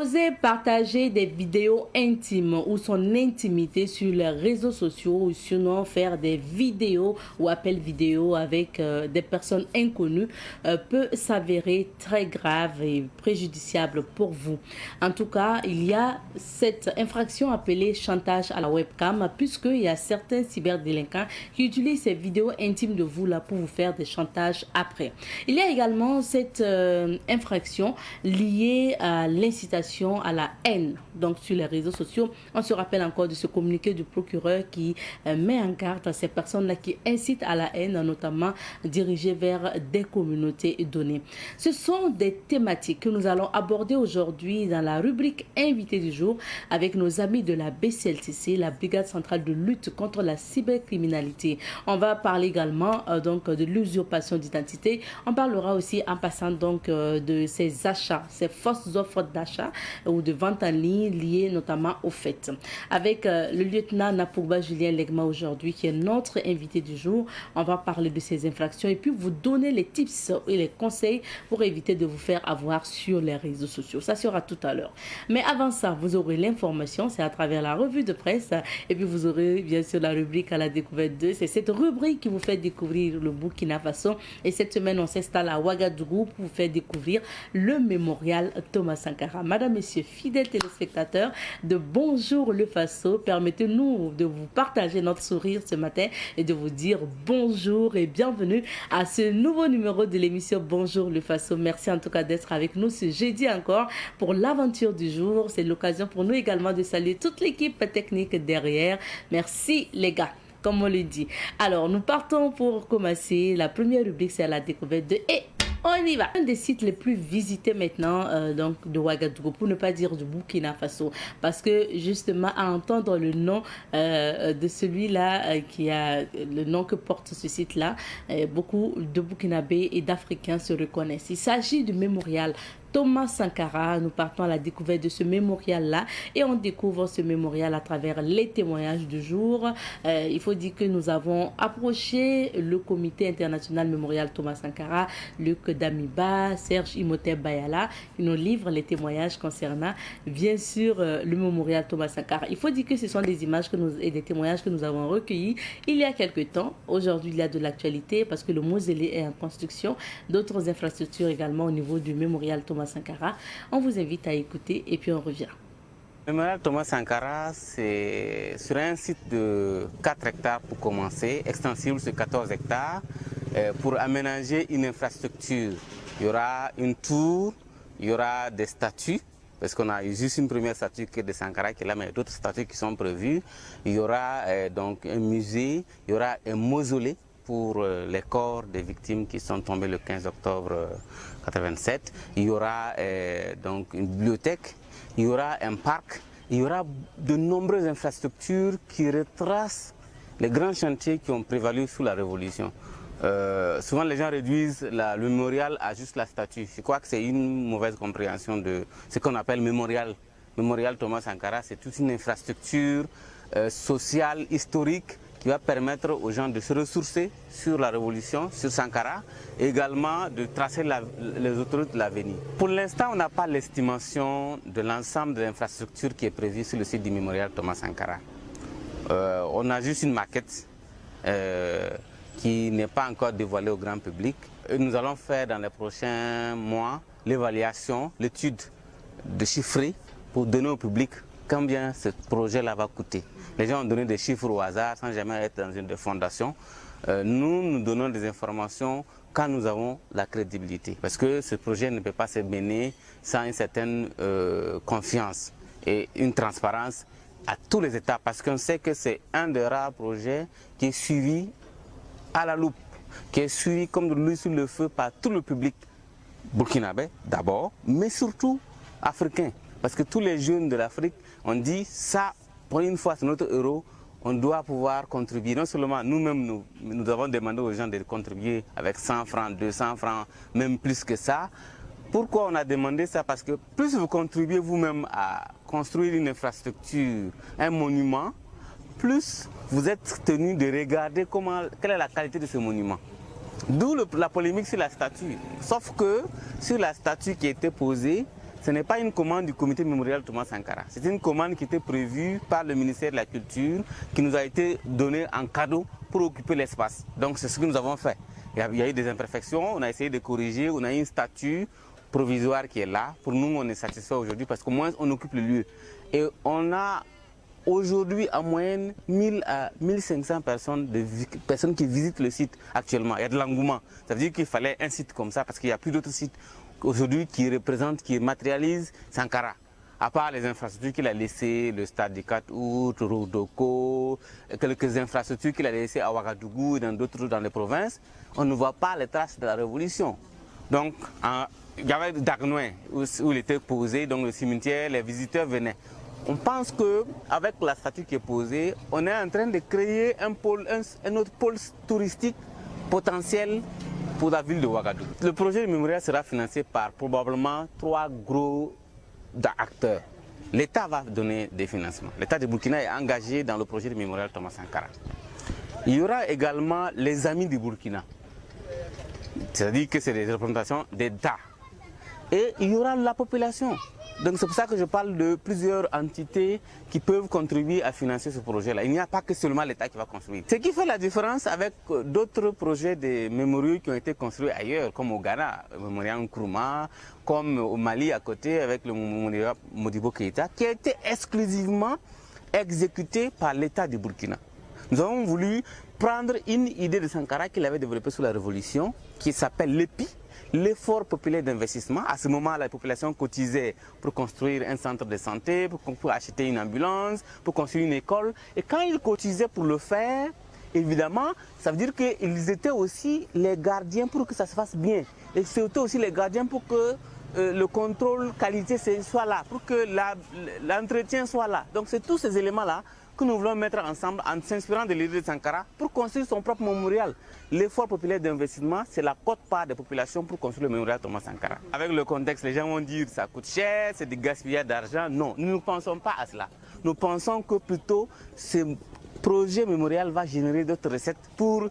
Oser partager des vidéos intimes ou son intimité sur les réseaux sociaux ou sinon faire des vidéos ou appels vidéo avec des personnes inconnues peut s'avérer très grave et préjudiciable pour vous. En tout cas, il y a cette infraction appelée chantage à la webcam puisqu'il y a certains cyberdélinquants qui utilisent ces vidéos intimes de vous là pour vous faire des chantages après. Il y a également cette infraction liée à l'incitation à la haine. Donc sur les réseaux sociaux, on se rappelle encore de ce communiqué du procureur qui met en garde à ces personnes-là qui incitent à la haine, notamment dirigées vers des communautés données. Ce sont des thématiques que nous allons aborder aujourd'hui dans la rubrique Invité du jour avec nos amis de la BCLTC, la Brigade centrale de lutte contre la cybercriminalité. On va parler également donc de l'usurpation d'identité. On parlera aussi en passant donc de ces achats, ces fausses offres d'achat ou de vente en ligne liées notamment au fait. Avec le lieutenant Napouba Julien Legma aujourd'hui qui est notre invité du jour, on va parler de ces infractions et puis vous donner les tips et les conseils pour éviter de vous faire avoir sur les réseaux sociaux. Ça sera tout à l'heure. Mais avant ça, vous aurez l'information, c'est à travers la revue de presse et puis vous aurez bien sûr la rubrique à la découverte 2. C'est cette rubrique qui vous fait découvrir le Burkina Faso et cette semaine on s'installe à Ouagadougou pour vous faire découvrir le mémorial Thomas Sankara. Madame, messieurs, fidèles téléspectateurs de Bonjour le Faso, permettez-nous de vous partager notre sourire ce matin et de vous dire bonjour et bienvenue à ce nouveau numéro de l'émission Bonjour le Faso. Merci en tout cas d'être avec nous ce jeudi encore pour l'aventure du jour. C'est l'occasion pour nous également de saluer toute l'équipe technique derrière. Merci les gars, comme on le dit. Alors, nous partons pour commencer. La première rubrique, c'est à la découverte de... On y va. Un des sites les plus visités maintenant donc de Ouagadougou, pour ne pas dire du Burkina Faso, parce que justement à entendre le nom de celui-là qui a le nom que porte ce site-là, beaucoup de Burkinabés et d'Africains se reconnaissent. Il s'agit du mémorial Thomas Sankara. Nous partons à la découverte de ce mémorial-là et on découvre ce mémorial à travers les témoignages du jour. Il faut dire que nous avons approché le comité international mémorial Thomas Sankara, Luc Damiba, Serge Imhotep Bayala, qui nous livrent les témoignages concernant bien sûr le mémorial Thomas Sankara. Il faut dire que ce sont des images et des témoignages que nous avons recueillis il y a quelque temps. Aujourd'hui, il y a de l'actualité parce que le mausolée est en construction, d'autres infrastructures également au niveau du mémorial Thomas Sankara. On vous invite à écouter et puis on revient. Le mémorial Thomas Sankara, c'est sur un site de 4 hectares pour commencer, extensible sur 14 hectares, pour aménager une infrastructure. Il y aura une tour, il y aura des statues, parce qu'on a juste une première statue qui est de Sankara qui est là, mais il y a d'autres statues qui sont prévues. Il y aura donc un musée, il y aura un mausolée pour les corps des victimes qui sont tombées le 15 octobre 87. Il y aura donc une bibliothèque, il y aura un parc, il y aura de nombreuses infrastructures qui retracent les grands chantiers qui ont prévalu sous la Révolution. Souvent les gens réduisent le mémorial à juste la statue. Je crois que c'est une mauvaise compréhension de ce qu'on appelle mémorial. Mémorial Thomas Sankara, c'est toute une infrastructure sociale, historique, qui va permettre aux gens de se ressourcer sur la Révolution, sur Sankara, et également de tracer les autoroutes de l'avenir. Pour l'instant, on n'a pas l'estimation de l'ensemble de l'infrastructure qui est prévue sur le site du mémorial Thomas Sankara. On a juste une maquette qui n'est pas encore dévoilée au grand public. Et nous allons faire dans les prochains mois l'évaluation, l'étude de chiffrer pour donner au public combien ce projet-là va coûter. Les gens ont donné des chiffres au hasard sans jamais être dans une fondation. Nous donnons des informations quand nous avons la crédibilité. Parce que ce projet ne peut pas se mener sans une certaine confiance et une transparence à tous les étapes. Parce qu'on sait que c'est un des rares projets qui est suivi à la loupe, qui est suivi comme de l'huile sur le feu par tout le public burkinabé d'abord, mais surtout africain. Parce que tous les jeunes de l'Afrique ont dit ça, pour une fois c'est notre euro, on doit pouvoir contribuer. Non seulement nous-mêmes, nous avons demandé aux gens de contribuer avec 100 francs, 200 francs, même plus que ça. Pourquoi on a demandé ça? Parce que plus vous contribuez vous-même à construire une infrastructure, un monument, plus vous êtes tenu de regarder quelle est la qualité de ce monument. D'où la polémique sur la statue. Sauf que sur la statue qui a été posée, ce n'est pas une commande du comité mémorial Thomas Sankara. C'est une commande qui était prévue par le ministère de la Culture, qui nous a été donnée en cadeau pour occuper l'espace. Donc c'est ce que nous avons fait. Il y a eu des imperfections, on a essayé de corriger, on a eu une statue provisoire qui est là. Pour nous, on est satisfait aujourd'hui parce qu'au moins on occupe le lieu. Et on a aujourd'hui en moyenne 1000 à 1500 personnes qui visitent le site actuellement. Il y a de l'engouement. Ça veut dire qu'il fallait un site comme ça parce qu'il n'y a plus d'autres sites aujourd'hui qui représentent, qui matérialisent Sankara. À part les infrastructures qu'il a laissées, le stade du 4 août, Rodoko, quelques infrastructures qu'il a laissées à Ouagadougou et dans d'autres dans les provinces, on ne voit pas les traces de la révolution. Donc, il y avait Dagnouin où il était posé, donc le cimetière, les visiteurs venaient. On pense qu'avec la statue qui est posée, on est en train de créer un autre pôle touristique potentiel pour la ville de Ouagadougou. Le projet de mémorial sera financé par probablement 3 gros acteurs. L'État va donner des financements. L'État de Burkina est engagé dans le projet de mémorial Thomas Sankara. Il y aura également les amis du Burkina. C'est-à-dire que c'est des représentations d'État. Et il y aura la population. Donc c'est pour ça que je parle de plusieurs entités qui peuvent contribuer à financer ce projet-là. Il n'y a pas que seulement l'État qui va construire. Ce qui fait la différence avec d'autres projets de mémoriaux qui ont été construits ailleurs, comme au Ghana, le mémorial Nkrumah, comme au Mali à côté avec le mémorial Modibo Keïta, qui a été exclusivement exécuté par l'État du Burkina. Nous avons voulu prendre une idée de Sankara qu'il avait développée sous la Révolution, qui s'appelle l'EPI, l'effort populaire d'investissement. À ce moment, la population cotisait pour construire un centre de santé, pour acheter une ambulance, pour construire une école. Et quand ils cotisaient pour le faire, évidemment, ça veut dire qu'ils étaient aussi les gardiens pour que ça se fasse bien. Et c'était aussi les gardiens pour que le contrôle qualité soit là, pour que l'entretien soit là. Donc c'est tous ces éléments-là que nous voulons mettre ensemble en s'inspirant de l'idée de Sankara pour construire son propre mémorial. L'effort populaire d'investissement, c'est la quote-part des populations pour construire le mémorial Thomas Sankara. Avec le contexte, les gens vont dire que ça coûte cher, c'est du gaspillage d'argent. Non, nous ne pensons pas à cela. Nous pensons que plutôt ce projet mémorial va générer d'autres recettes pour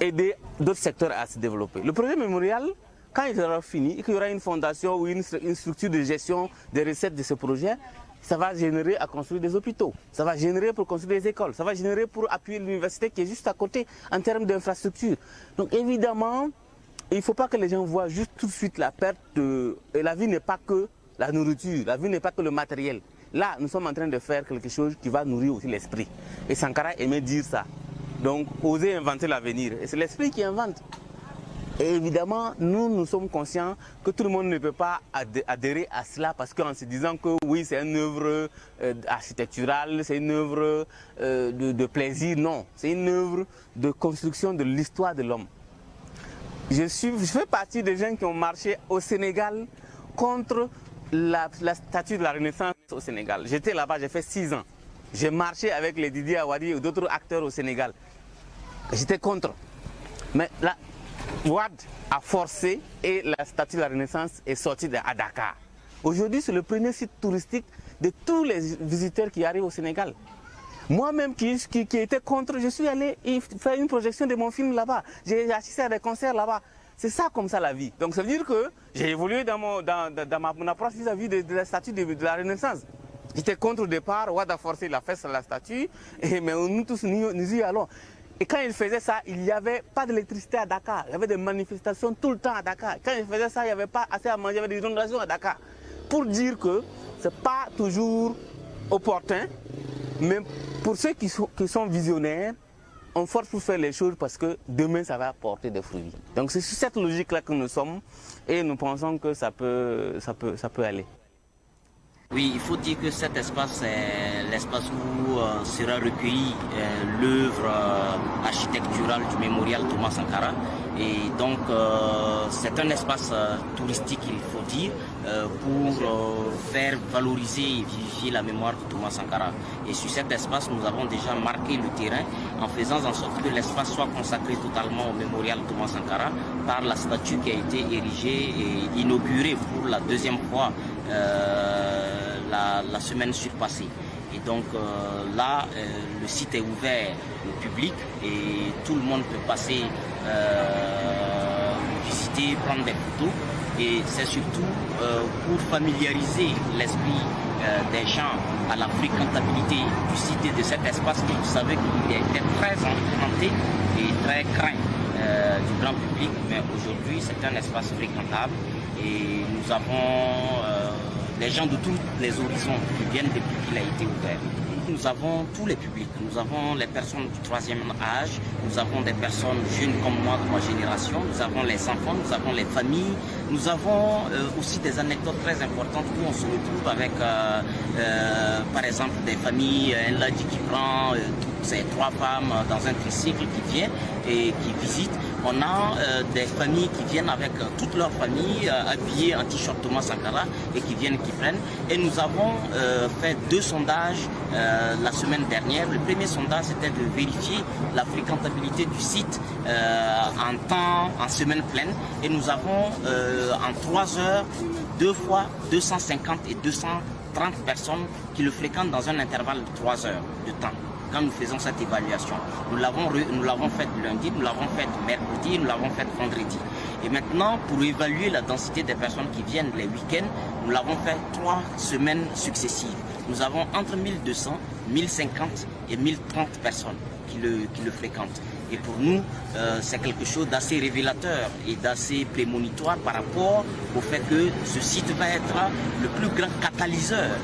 aider d'autres secteurs à se développer. Le projet mémorial, quand il sera fini et qu'il y aura une fondation ou une structure de gestion des recettes de ce projet, ça va générer à construire des hôpitaux, ça va générer pour construire des écoles, ça va générer pour appuyer l'université qui est juste à côté en termes d'infrastructures. Donc évidemment, il ne faut pas que les gens voient juste tout de suite la perte de... Et la vie n'est pas que la nourriture, la vie n'est pas que le matériel. Là, nous sommes en train de faire quelque chose qui va nourrir aussi l'esprit. Et Sankara aimait dire ça. Donc, oser inventer l'avenir. Et c'est l'esprit qui invente. Et évidemment, nous sommes conscients que tout le monde ne peut pas adhérer à cela parce qu'en se disant que oui, c'est une œuvre architecturale, c'est une œuvre de plaisir. Non, c'est une œuvre de construction de l'histoire de l'homme. Je fais partie des gens qui ont marché au Sénégal contre la statue de la Renaissance au Sénégal. J'étais là-bas, j'ai fait 6 ans. J'ai marché avec les Didier Awadi et d'autres acteurs au Sénégal. J'étais contre. Mais là, Ouad a forcé et la statue de la Renaissance est sortie à Dakar. Aujourd'hui, c'est le premier site touristique de tous les visiteurs qui arrivent au Sénégal. Moi-même qui était contre, je suis allé faire une projection de mon film là-bas. J'ai assisté à des concerts là-bas. C'est ça comme ça la vie. Donc ça veut dire que j'ai évolué dans mon approche vis-à-vis de la statue de la Renaissance. J'étais contre au départ, Ouad a forcé la fesse sur la statue, mais nous tous nous y allons. Et quand il faisait ça, il n'y avait pas d'électricité à Dakar. Il y avait des manifestations tout le temps à Dakar. Quand il faisait ça, il n'y avait pas assez à manger, il y avait des inondations à Dakar. Pour dire que ce n'est pas toujours opportun, mais pour ceux qui sont visionnaires, on force pour faire les choses parce que demain, ça va porter des fruits. Donc c'est sur cette logique-là que nous sommes et nous pensons que ça peut aller. Oui, il faut dire que cet espace est l'espace où sera recueillie l'œuvre architecturale du mémorial Thomas Sankara. Et donc, c'est un espace touristique, il faut dire, pour faire valoriser et vivifier la mémoire de Thomas Sankara. Et sur cet espace, nous avons déjà marqué le terrain en faisant en sorte que l'espace soit consacré totalement au mémorial Thomas Sankara par la statue qui a été érigée et inaugurée pour la 2e fois la semaine surpassée. Et donc là, le site est ouvert au public et tout le monde peut passer, visiter, prendre des photos. Et c'est surtout pour familiariser l'esprit des gens à la fréquentabilité du site et de cet espace que vous savez qu'il était très emprunté et très craint du grand public, mais aujourd'hui c'est un espace fréquentable et nous avons des gens de tous les horizons qui viennent depuis qu'il a été ouvert. Nous avons tous les publics, nous avons les personnes du 3e âge, nous avons des personnes jeunes comme moi de ma génération, nous avons les enfants, nous avons les familles, nous avons aussi des anecdotes très importantes où on se retrouve avec par exemple des familles, un ladji qui prend ces 3 femmes dans un tricycle qui vient et qui visite. On a des familles qui viennent avec toute leur famille habillées en t-shirt Thomas Sankara et qui viennent, qui prennent. Et nous avons fait 2 sondages la semaine dernière. Le premier sondage, c'était de vérifier la fréquentabilité du site en semaine pleine. Et nous avons en 3 heures, 2 fois 250 et 230 personnes qui le fréquentent dans un intervalle de 3 heures de temps. Quand nous faisons cette évaluation, nous l'avons faite lundi, nous l'avons faite mercredi, nous l'avons faite vendredi. Et maintenant, pour évaluer la densité des personnes qui viennent les week-ends, nous l'avons fait 3 semaines successives. Nous avons entre 1200, 1050 et 1030 personnes qui le fréquentent. Et pour nous, c'est quelque chose d'assez révélateur et d'assez prémonitoire par rapport au fait que ce site va être le plus grand catalyseur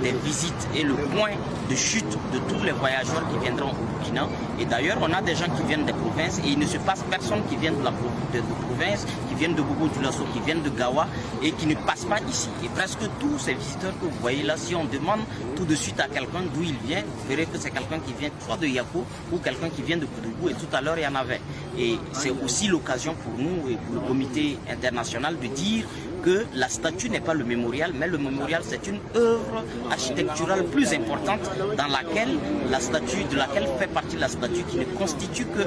des visites et le point de chute de tous les voyageurs qui viendront au Burkina. Et d'ailleurs, on a des gens qui viennent des provinces et il ne se passe personne qui vient de province, qui viennent de Bobo-Dioulasso, qui viennent de Gawa et qui ne passent pas ici. Et presque tous ces visiteurs que vous voyez là, si on demande tout de suite à quelqu'un d'où il vient, vous verrez que c'est quelqu'un qui vient soit de Yako ou quelqu'un qui vient de Koudougou. Et tout à l'heure, il y en avait. Et c'est aussi l'occasion pour nous et pour le comité international de dire que la statue n'est pas le mémorial, mais le mémorial c'est une œuvre architecturale plus importante dans laquelle la statue, de laquelle fait partie la statue qui ne constitue que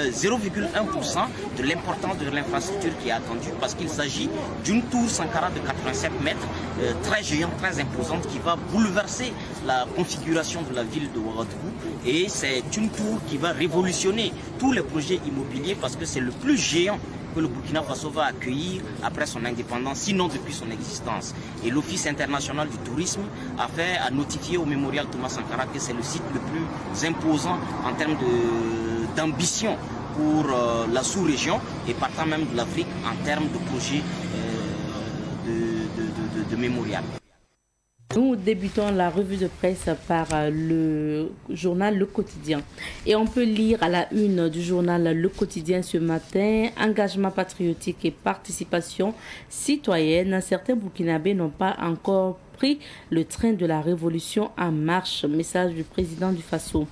0,1% de l'importance de l'infrastructure qui est attendue parce qu'il s'agit d'une tour Sankara de 87 mètres, très géante, très imposante qui va bouleverser la configuration de la ville de Ouagadougou et c'est une tour qui va révolutionner tous les projets immobiliers parce que c'est le plus géant que le Burkina Faso va accueillir après son indépendance, sinon depuis son existence. Et l'Office international du tourisme a notifié au mémorial Thomas Sankara que c'est le site le plus imposant en termes d'ambition pour la sous-région et partant même de l'Afrique en termes de projet de mémorial. Nous débutons la revue de presse par le journal Le Quotidien. Et on peut lire à la une du journal Le Quotidien ce matin, engagement patriotique et participation citoyenne. Certains Burkinabés n'ont pas encore pris le train de la révolution en marche. Message du président du Faso.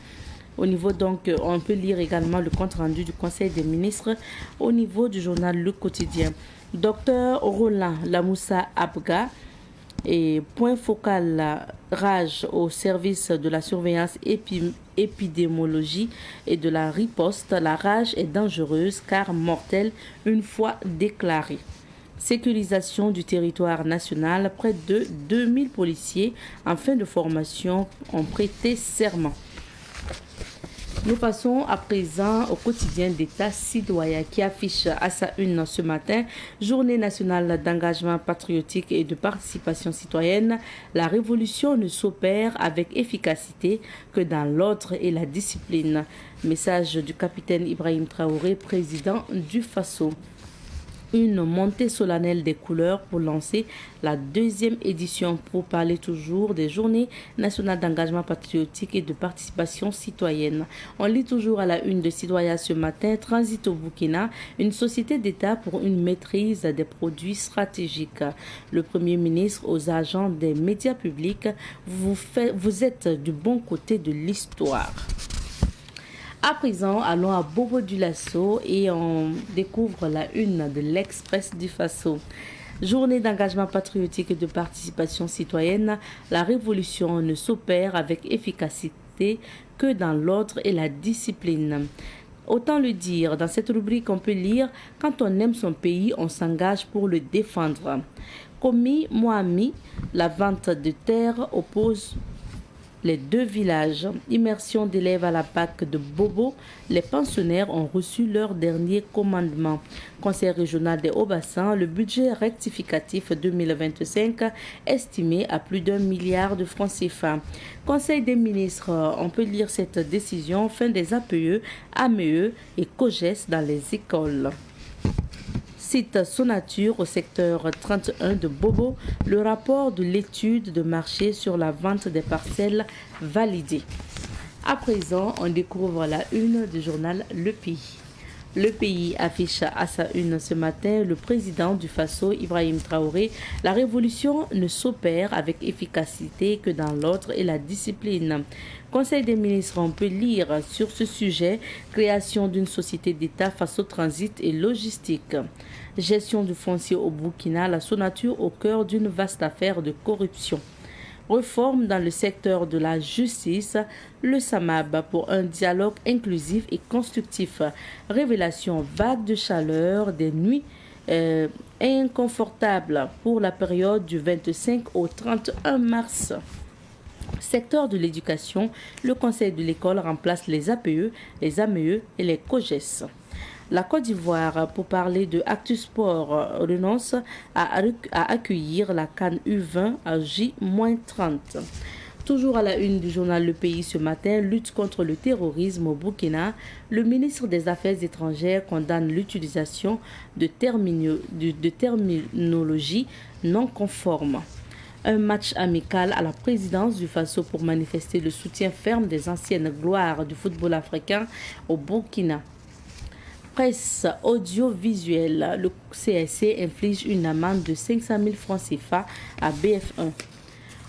Au niveau donc, on peut lire également le compte rendu du Conseil des ministres au niveau du journal Le Quotidien. Docteur Roland Lamoussa Abga. Et point focal, rage au service de la surveillance épidémiologie et de la riposte. La rage est dangereuse car mortelle une fois déclarée. Sécurisation du territoire national. Près de 2000 policiers en fin de formation ont prêté serment. Nous passons à présent au quotidien d'État citoyen qui affiche à sa une ce matin Journée nationale d'engagement patriotique et de participation citoyenne. La révolution ne s'opère avec efficacité que dans l'ordre et la discipline. Message du capitaine Ibrahim Traoré, président du Faso. Une montée solennelle des couleurs pour lancer la 2e édition pour parler toujours des journées nationales d'engagement patriotique et de participation citoyenne. On lit toujours à la une de Citoyen ce matin, Transit au Burkina, une société d'État pour une maîtrise des produits stratégiques. Le Premier ministre aux agents des médias publics, vous êtes du bon côté de l'histoire. À présent, allons à Bobo-Dioulasso et on découvre la une de l'Express du Faso. Journée d'engagement patriotique et de participation citoyenne, la révolution ne s'opère avec efficacité que dans l'ordre et la discipline. Autant le dire, dans cette rubrique, on peut lire « Quand on aime son pays, on s'engage pour le défendre ». Komi Moami, la vente de terre oppose les 2 villages. Immersion d'élèves à la PAC de Bobo, les pensionnaires ont reçu leur dernier commandement. Conseil régional des Hauts-Bassins, le budget rectificatif 2025 estimé à plus d'1 milliard de francs CFA. Conseil des ministres, on peut lire cette décision, fin des APE, AME et COGES dans les écoles. Cite Sonature au secteur 31 de Bobo, le rapport de l'étude de marché sur la vente des parcelles validées. À présent, on découvre la une du journal Le Pays. Le Pays affiche à sa une ce matin le président du Faso, Ibrahim Traoré. La révolution ne s'opère avec efficacité que dans l'ordre et la discipline. Conseil des ministres, on peut lire sur ce sujet, création d'une société d'État face au transit et logistique. Gestion du foncier au Burkina, la Sonature au cœur d'une vaste affaire de corruption. Réforme dans le secteur de la justice, le SAMAB pour un dialogue inclusif et constructif. Révélation vague de chaleur des nuits inconfortables pour la période du 25 au 31 mars. Secteur de l'éducation, le conseil de l'école remplace les APE, les AME et les COGES. La Côte d'Ivoire, pour parler de Actu Sport, renonce à accueillir la CAN U20 à J-30. Toujours à la une du journal Le Pays ce matin, lutte contre le terrorisme au Burkina, le ministre des Affaires étrangères condamne l'utilisation de terminologie non conforme. Un match amical à la présidence du Faso pour manifester le soutien ferme des anciennes gloires du football africain au Burkina. Presse audiovisuelle, le CSC inflige une amende de 500 000 francs CFA à BF1.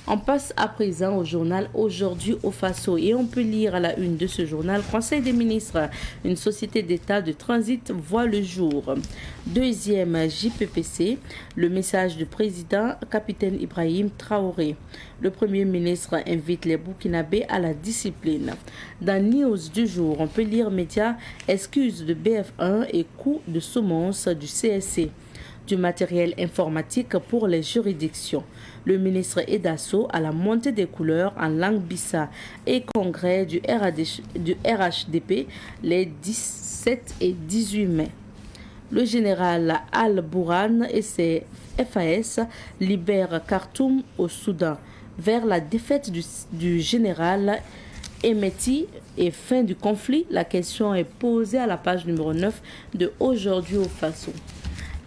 On passe à présent au journal Aujourd'hui au Faso et on peut lire à la une de ce journal Conseil des ministres, une société d'État de transit voit le jour. Deuxième JPPC, le message du président capitaine Ibrahim Traoré. Le Premier ministre invite les Burkinabés à la discipline. Dans News du jour, on peut lire médias excuses de BF1 et coût de semonce du CSC. Du matériel informatique pour les juridictions. Le ministre Edasso à la montée des couleurs en langue bissa et congrès du RHDP les 17 et 18 mai. Le général Al-Bourhan et ses FAS libèrent Khartoum au Soudan. Vers la défaite du général Emeti et fin du conflit, la question est posée à la page numéro 9 de Aujourd'hui au Faso.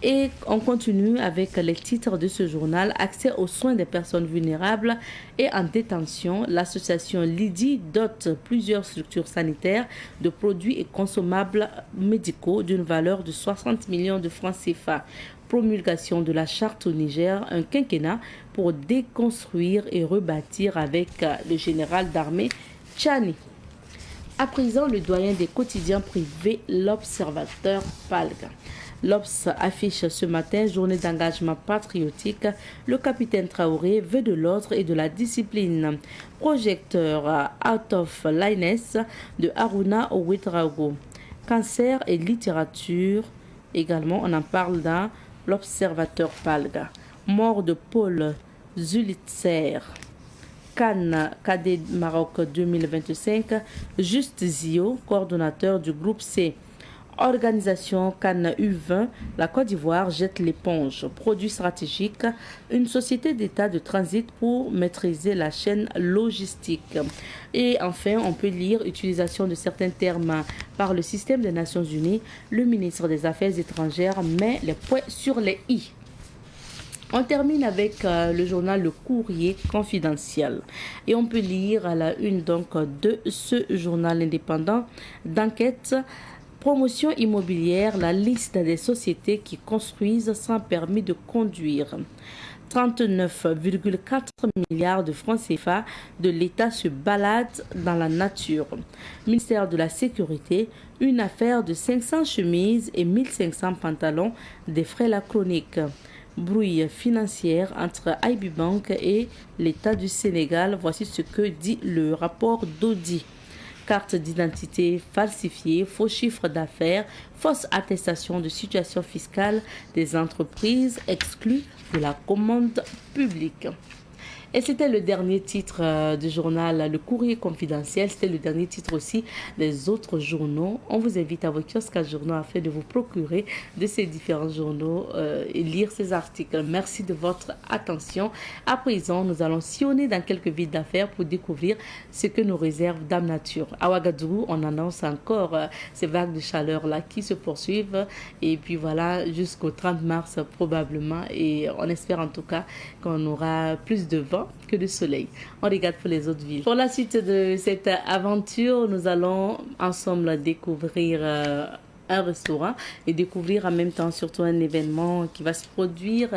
Et on continue avec les titres de ce journal. Accès aux soins des personnes vulnérables et en détention. L'association Lydie dote plusieurs structures sanitaires de produits et consommables médicaux d'une valeur de 60 millions de francs CFA. Promulgation de la charte au Niger, un quinquennat pour déconstruire et rebâtir avec le général d'armée Tchani. À présent, le doyen des quotidiens privés, l'Observateur Palga. L'Obs affiche ce matin journée d'engagement patriotique. Le capitaine Traoré veut de l'ordre et de la discipline. Projecteur Out of Lioness de Haruna Ouedraogo. Cancer et littérature. Également, on en parle dans l'Observateur Palga. Mort de Paul Zulitzer. Cannes Cadet Maroc 2025. Juste Zio, coordonnateur du groupe C. Organisation Cannes U20, la Côte d'Ivoire jette l'éponge. Produit stratégique, une société d'État de transit pour maîtriser la chaîne logistique. Et enfin, on peut lire utilisation de certains termes par le système des Nations Unies. Le ministre des Affaires étrangères met les points sur les i. On termine avec le journal Le Courrier confidentiel. Et on peut lire à la une donc de ce journal indépendant d'enquête. Promotion immobilière, la liste des sociétés qui construisent sans permis de conduire. 39,4 milliards de francs CFA de l'État se baladent dans la nature. Ministère de la Sécurité, une affaire de 500 chemises et 1500 pantalons défraie la chronique. Brouille financière entre IB Bank et l'État du Sénégal. Voici ce que dit le rapport d'Audi. Carte d'identité falsifiée, faux chiffres d'affaires, fausse attestation de situation fiscale des entreprises exclues de la commande publique. Et c'était le dernier titre du journal Le Courrier confidentiel. C'était le dernier titre aussi des autres journaux. On vous invite à vos kiosques à journaux afin de vous procurer de ces différents journaux et lire ces articles. Merci de votre attention. À présent, nous allons sillonner dans quelques villes d'affaires pour découvrir ce que nous réserve Dame Nature. À Ouagadougou, on annonce encore ces vagues de chaleur-là qui se poursuivent. Et puis voilà, jusqu'au 30 mars probablement. Et on espère en tout cas qu'on aura plus de vent que de soleil. On regarde pour les autres villes. Pour la suite de cette aventure, nous allons ensemble découvrir un restaurant et découvrir en même temps surtout un événement qui va se produire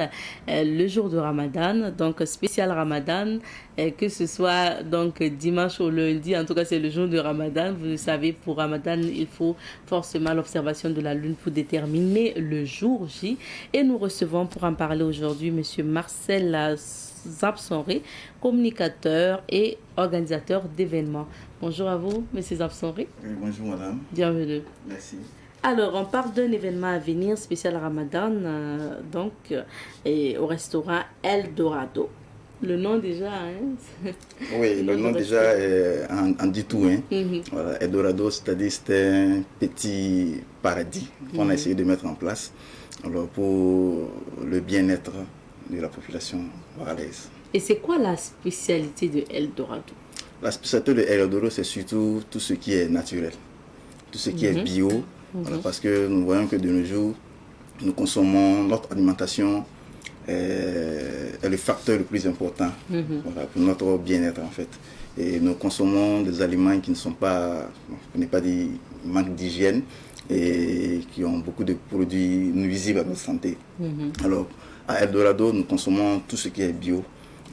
le jour de Ramadan, donc spécial Ramadan, que ce soit donc dimanche ou lundi, en tout cas c'est le jour de Ramadan. Vous le savez, pour Ramadan il faut forcément l'observation de la lune pour déterminer le jour J, et nous recevons pour en parler aujourd'hui monsieur Marcel Zapsonré, communicateur et organisateur d'événements. Bonjour à vous, monsieur Zapsonré. Oui, bonjour madame. Bienvenue. Merci. Alors, on parle d'un événement à venir spécial Ramadan, et au restaurant El Dorado. Le nom déjà, hein? Oui, le nom déjà en dit tout. Hein. Voilà, El Dorado, c'est-à-dire c'est un petit paradis qu'on a essayé de mettre en place alors, pour le bien-être de la population ouagalaise. Et c'est quoi la spécialité de El Dorado? La spécialité de El Dorado, c'est surtout tout ce qui est naturel, tout ce qui est bio. Voilà, parce que nous voyons que de nos jours, nous consommons, notre alimentation est le facteur le plus important voilà, pour notre bien-être en fait. Et nous consommons des aliments qui ne sont pas, pour ne pas dire manque d'hygiène, et qui ont beaucoup de produits nuisibles à notre santé. Alors, à El Dorado, nous consommons tout ce qui est bio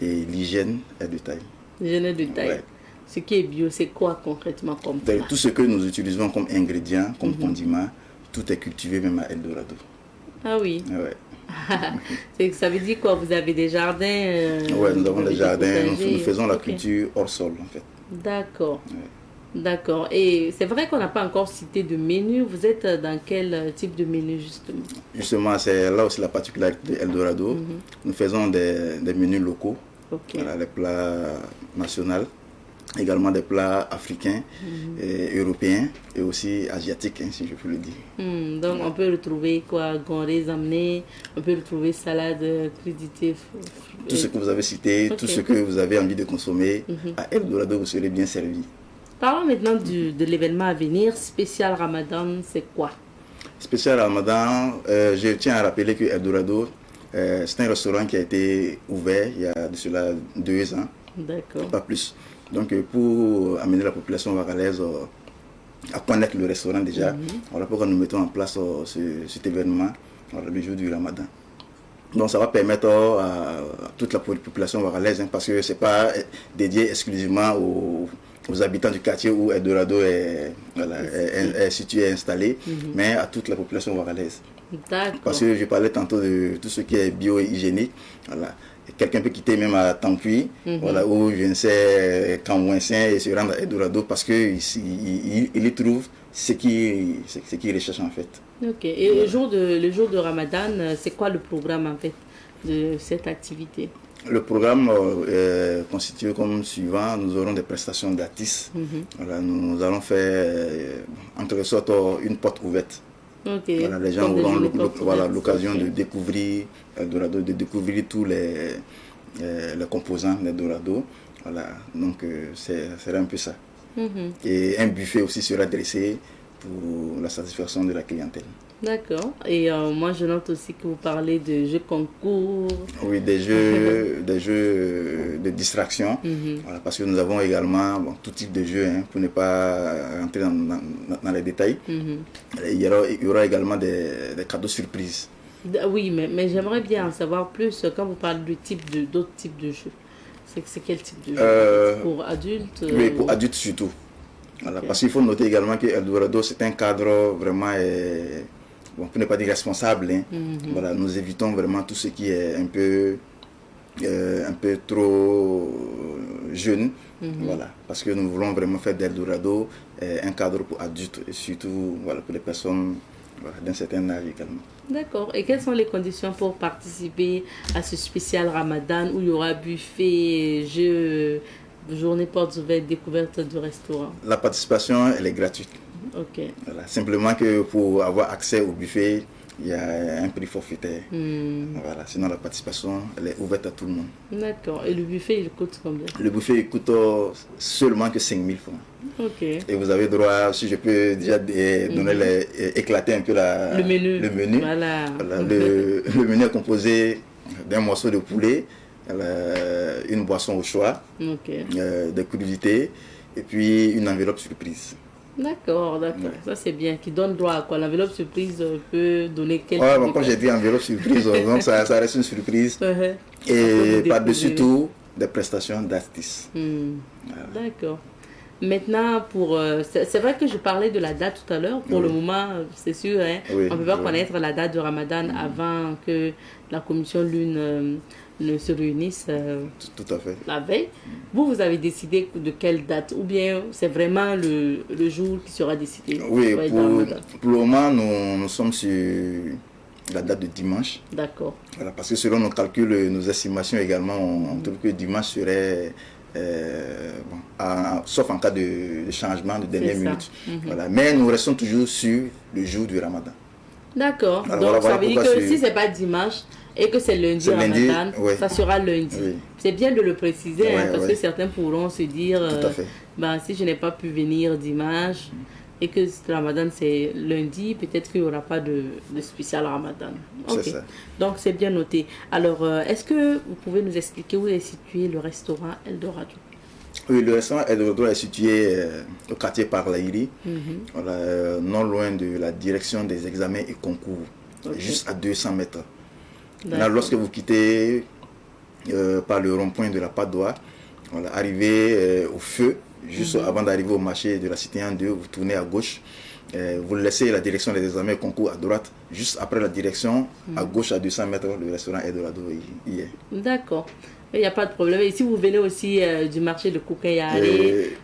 et l'hygiène est de taille. L'hygiène est de taille. Ouais. Ce qui est bio, c'est quoi concrètement comme plat? Tout ce que nous utilisons comme ingrédients, comme condiments, tout est cultivé même à El Dorado. Ah oui? Ouais. Ça veut dire quoi? Vous avez des jardins? Oui, nous avons des jardins, nous faisons la culture hors sol en fait. D'accord. Ouais. D'accord. Et c'est vrai qu'on n'a pas encore cité de menu. Vous êtes dans quel type de menu justement? Justement, c'est là aussi la particularité de El Dorado. Nous faisons des menus locaux, voilà, les plats nationaux, également des plats africains, et européens et aussi asiatiques, hein, si je peux le dire. Donc on peut retrouver quoi? Gondé, zamné, on peut retrouver salade, crudité. Tout ce que vous avez cité, tout ce que vous avez envie de consommer, à El Dorado, vous serez bien servi. Parlons maintenant de l'événement à venir, spécial Ramadan, c'est quoi? Spécial Ramadan, je tiens à rappeler que El Dorado, c'est un restaurant qui a été ouvert il y a de cela 2 ans. D'accord. Pas plus. Donc pour amener la population ouagalaise à connaître le restaurant déjà, voilà pourquoi nous mettons en place cet événement voilà, le jour du Ramadan. Donc ça va permettre à toute la population ouagalaise, hein, parce que ce n'est pas dédié exclusivement aux habitants du quartier où El Dorado est situé et installé, mais à toute la population ouagalaise. Parce que je parlais tantôt de tout ce qui est bio et hygiénique. Voilà. Quelqu'un peut quitter même à Tampuy, voilà, ou je ne sais, Camouinsin, et se rendre à El Dorado parce qu'il y trouve ce qu'il recherche en fait. Ok. Et voilà. le jour de Ramadan, c'est quoi le programme en fait de cette activité? Le programme est constitué comme suivant. Nous aurons des prestations d'artistes. Voilà, nous allons faire en quelque sorte une porte ouverte. Voilà, les gens auront l'occasion de découvrir El Dorado, de découvrir tous les composants d'El Dorado. Voilà, donc c'est un peu ça. Et un buffet aussi sera dressé pour la satisfaction de la clientèle. D'accord. Et moi, je note aussi que vous parlez de jeux concours. Oui, des jeux de distraction. Voilà, parce que nous avons également tout type de jeux, hein, pour ne pas rentrer dans les détails. Il y aura également des cadeaux surprises. Oui, mais j'aimerais bien en savoir plus quand vous parlez d'autres types de jeux. C'est quel type de jeu? Pour adultes? Oui, pour adultes surtout. Voilà, parce qu'il faut noter également que El Dorado, c'est un cadre vraiment... pour ne pas dire responsable, hein. Voilà, nous évitons vraiment tout ce qui est un peu trop jeune, voilà, parce que nous voulons vraiment faire d'El Dorado un cadre pour adultes et surtout voilà, pour les personnes voilà, d'un certain âge également. D'accord. Et quelles sont les conditions pour participer à ce spécial Ramadan où il y aura buffet, jeux, journée portes ouvertes, découverte du restaurant? La participation, elle est gratuite. Ok. Voilà. Simplement que pour avoir accès au buffet, il y a un prix forfaitaire. Voilà. Sinon, la participation, elle est ouverte à tout le monde. D'accord. Et le buffet, il coûte combien? Le buffet, il coûte seulement que 5 000 francs. Ok. Et vous avez droit, si je peux déjà donner éclater un peu le menu. Le menu. Voilà. Voilà, le menu est composé d'un morceau de poulet, une boisson au choix, des crudités et puis une enveloppe surprise. D'accord, d'accord. Ouais. Ça, c'est bien. Qui donne droit à quoi? L'enveloppe surprise peut donner quelque chose. Bon, quand j'ai dit enveloppe surprise, donc ça reste une surprise. Et par-dessus tout, des prestations d'artistes. Voilà. D'accord. Maintenant, c'est vrai que je parlais de la date tout à l'heure. Pour le moment, c'est sûr, hein, on ne peut pas connaître la date de Ramadan avant que la commission lune ne se réunissent tout à fait. La veille. Vous avez décidé de quelle date? Ou bien c'est vraiment le jour qui sera décidé? Oui, pour le moment, nous sommes sur la date de dimanche. D'accord. Voilà, parce que selon nos calculs, nos estimations également, on trouve que dimanche serait... sauf en cas de changement de dernière minute. Voilà. Mais nous restons toujours sur le jour du Ramadan. D'accord. Donc ça veut dire que si ce n'est pas dimanche et que c'est lundi Ramadan, ça sera lundi. Oui. C'est bien de le préciser parce que certains pourront se dire si je n'ai pas pu venir dimanche et que le Ramadan c'est lundi, peut-être qu'il n'y aura pas de spécial Ramadan. Okay. C'est ça. Donc c'est bien noté. Alors, est-ce que vous pouvez nous expliquer où est situé le restaurant Eldorado? Oui, le restaurant Eldorado est situé au quartier Parlaïri, non loin de la direction des examens et concours, juste à 200 mètres. Là, lorsque vous quittez par le rond-point de la Padoie, arrivez au feu, juste avant d'arriver au marché de la Cité 1-2, vous tournez à gauche, vous laissez la direction des examens et concours à droite, juste après la direction, à gauche à 200 mètres, le restaurant Eldorado y est. D'accord. Il n'y a pas de problème. Et si vous venez aussi du marché de Koukayare,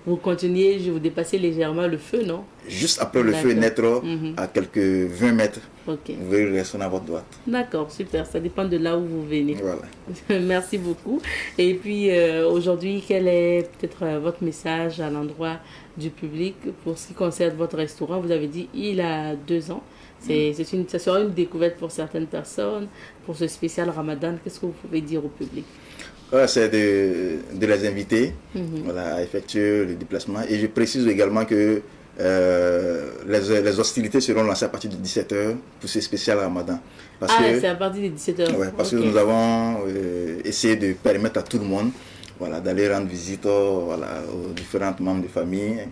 vous continuez, vous dépassez légèrement le feu, non? Juste après le feu naître, à quelques 20 mètres, vous verrez le restaurant à votre droite. D'accord, super. Ça dépend de là où vous venez. Voilà. Merci beaucoup. Et puis aujourd'hui, quel est peut-être votre message à l'endroit du public pour ce qui concerne votre restaurant? Vous avez dit il a 2 ans. Ça sera une découverte pour certaines personnes. Pour ce spécial Ramadan, qu'est-ce que vous pouvez dire au public? C'est de les inviter à effectuer le déplacement. Et je précise également que les hostilités seront lancées à partir de 17h pour ce spécial Ramadan. C'est à partir de 17h. Parce que nous avons essayé de permettre à tout le monde d'aller rendre visite aux différents membres de famille.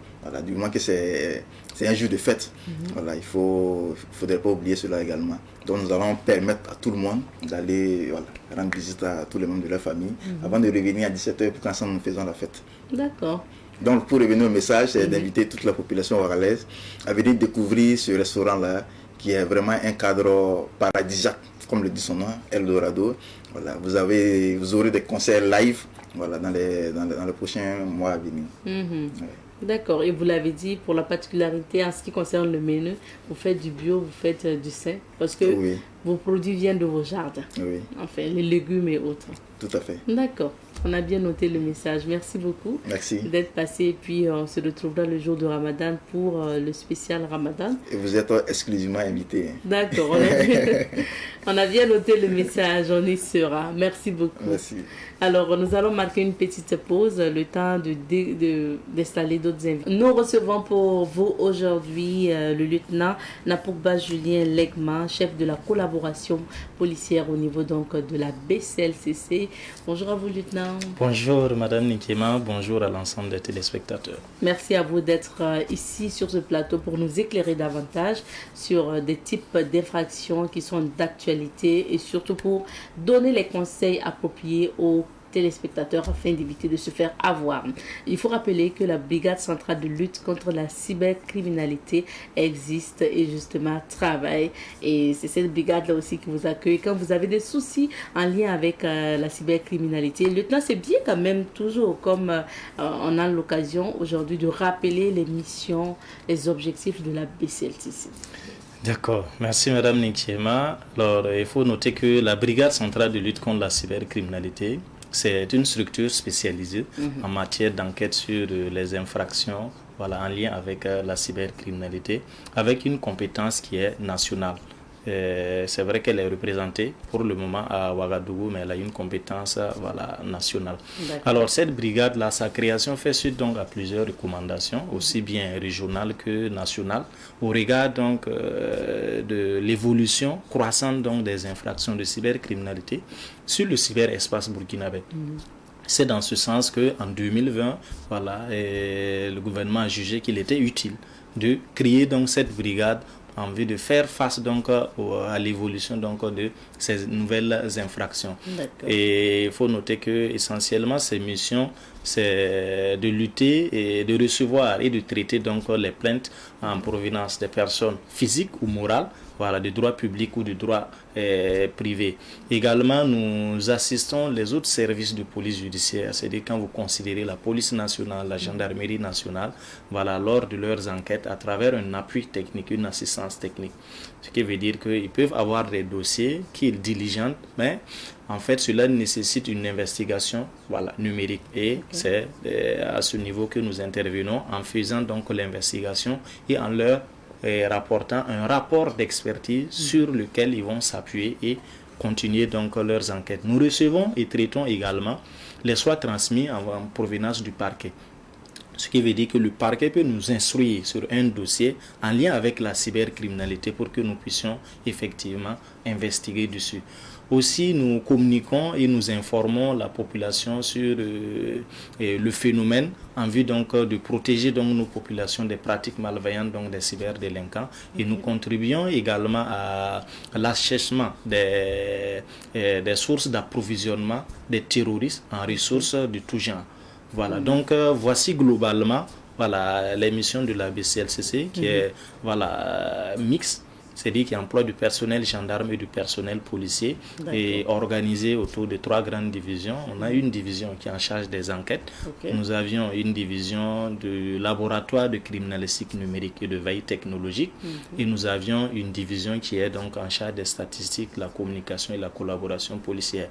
Du moment que c'est un jour de fête. Il ne faudrait pas oublier cela également. Donc nous allons permettre à tout le monde d'aller rendre visite à tous les membres de leur famille avant de revenir à 17h pour qu'ensemble nous faisons la fête. D'accord. Donc pour revenir au message, c'est d'inviter toute la population ouagalaise à venir découvrir ce restaurant-là qui est vraiment un cadre paradisiaque, comme le dit son nom, Eldorado. Vous aurez des concerts live dans les prochains mois à venir. D'accord. Et vous l'avez dit, pour la particularité en ce qui concerne le menu, vous faites du bio, vous faites du sain, parce que vos produits viennent de vos jardins. Enfin, les légumes et autres. Tout à fait. D'accord. On a bien noté le message. Merci beaucoup d'être passé. Puis on se retrouvera le jour de Ramadan pour le spécial Ramadan. Et vous êtes exclusivement invité. D'accord. On a bien noté le message. On y sera. Merci beaucoup. Merci. Alors, nous allons marquer une petite pause, le temps d'installer d'autres invités. Nous recevons pour vous aujourd'hui le lieutenant Napokba Julien Legman, chef de la collaboration policière au niveau donc de la BCLCC. Bonjour à vous, lieutenant. Bonjour, Madame Nikema. Bonjour à l'ensemble des téléspectateurs. Merci à vous d'être ici sur ce plateau pour nous éclairer davantage sur des types d'infractions qui sont d'actualité et surtout pour donner les conseils appropriés aux téléspectateurs afin d'éviter de se faire avoir. Il faut rappeler que la brigade centrale de lutte contre la cybercriminalité existe et justement travaille, et c'est cette brigade là aussi qui vous accueille quand vous avez des soucis en lien avec la cybercriminalité. Lieutenant, c'est bien quand même toujours comme on a l'occasion aujourd'hui de rappeler les missions, les objectifs de la BCLCC. D'accord, merci Madame Nikiema. Alors, il faut noter que la Brigade centrale de lutte contre la cybercriminalité, c'est une structure spécialisée en matière d'enquête sur les infractions, voilà, en lien avec la cybercriminalité, avec une compétence qui est nationale. C'est vrai qu'elle est représentée pour le moment à Ouagadougou, mais elle a une compétence voilà, nationale. Alors cette brigade-là, sa création fait suite donc à plusieurs recommandations, aussi bien régionales que nationales, au regard donc de l'évolution croissante donc des infractions de cybercriminalité sur le cyberespace burkinabé. C'est dans ce sens qu'en 2020, voilà, le gouvernement a jugé qu'il était utile de créer donc cette brigade en vue de faire face donc à l'évolution donc de ces nouvelles infractions. Et il faut noter que essentiellement ces missions, c'est de lutter et de recevoir et de traiter donc les plaintes en provenance des personnes physiques ou morales, voilà, de droit public ou de droit privé. Également, nous assistons les autres services de police judiciaire, c'est-à-dire quand vous considérez la police nationale, la gendarmerie nationale, voilà, lors de leurs enquêtes à travers un appui technique, une assistance technique. Ce qui veut dire qu'ils peuvent avoir des dossiers qu'ils diligentent, mais en fait, cela nécessite une investigation voilà, numérique. Et c'est à ce niveau que nous intervenons en faisant donc l'investigation et en leur rapportant un rapport d'expertise sur lequel ils vont s'appuyer et continuer donc leurs enquêtes. Nous recevons et traitons également les soins transmis en provenance du parquet. Ce qui veut dire que le parquet peut nous instruire sur un dossier en lien avec la cybercriminalité pour que nous puissions effectivement investiguer dessus. Aussi, nous communiquons et nous informons la population sur le phénomène en vue donc de protéger donc nos populations des pratiques malveillantes donc des cyberdélinquants et nous contribuons également à l'achèvement des sources d'approvisionnement des terroristes en ressources de tout genre. Voilà, donc voici globalement voilà, les missions de la BCLCC qui est voilà, mixte. C'est-à-dire qu'il emploie du personnel gendarme et du personnel policier et organisé autour de 3 grandes divisions. On a une division qui est en charge des enquêtes. Nous avions une division de laboratoire de criminalistique numérique et de veille technologique. Et nous avions une division qui est donc en charge des statistiques, la communication et la collaboration policière.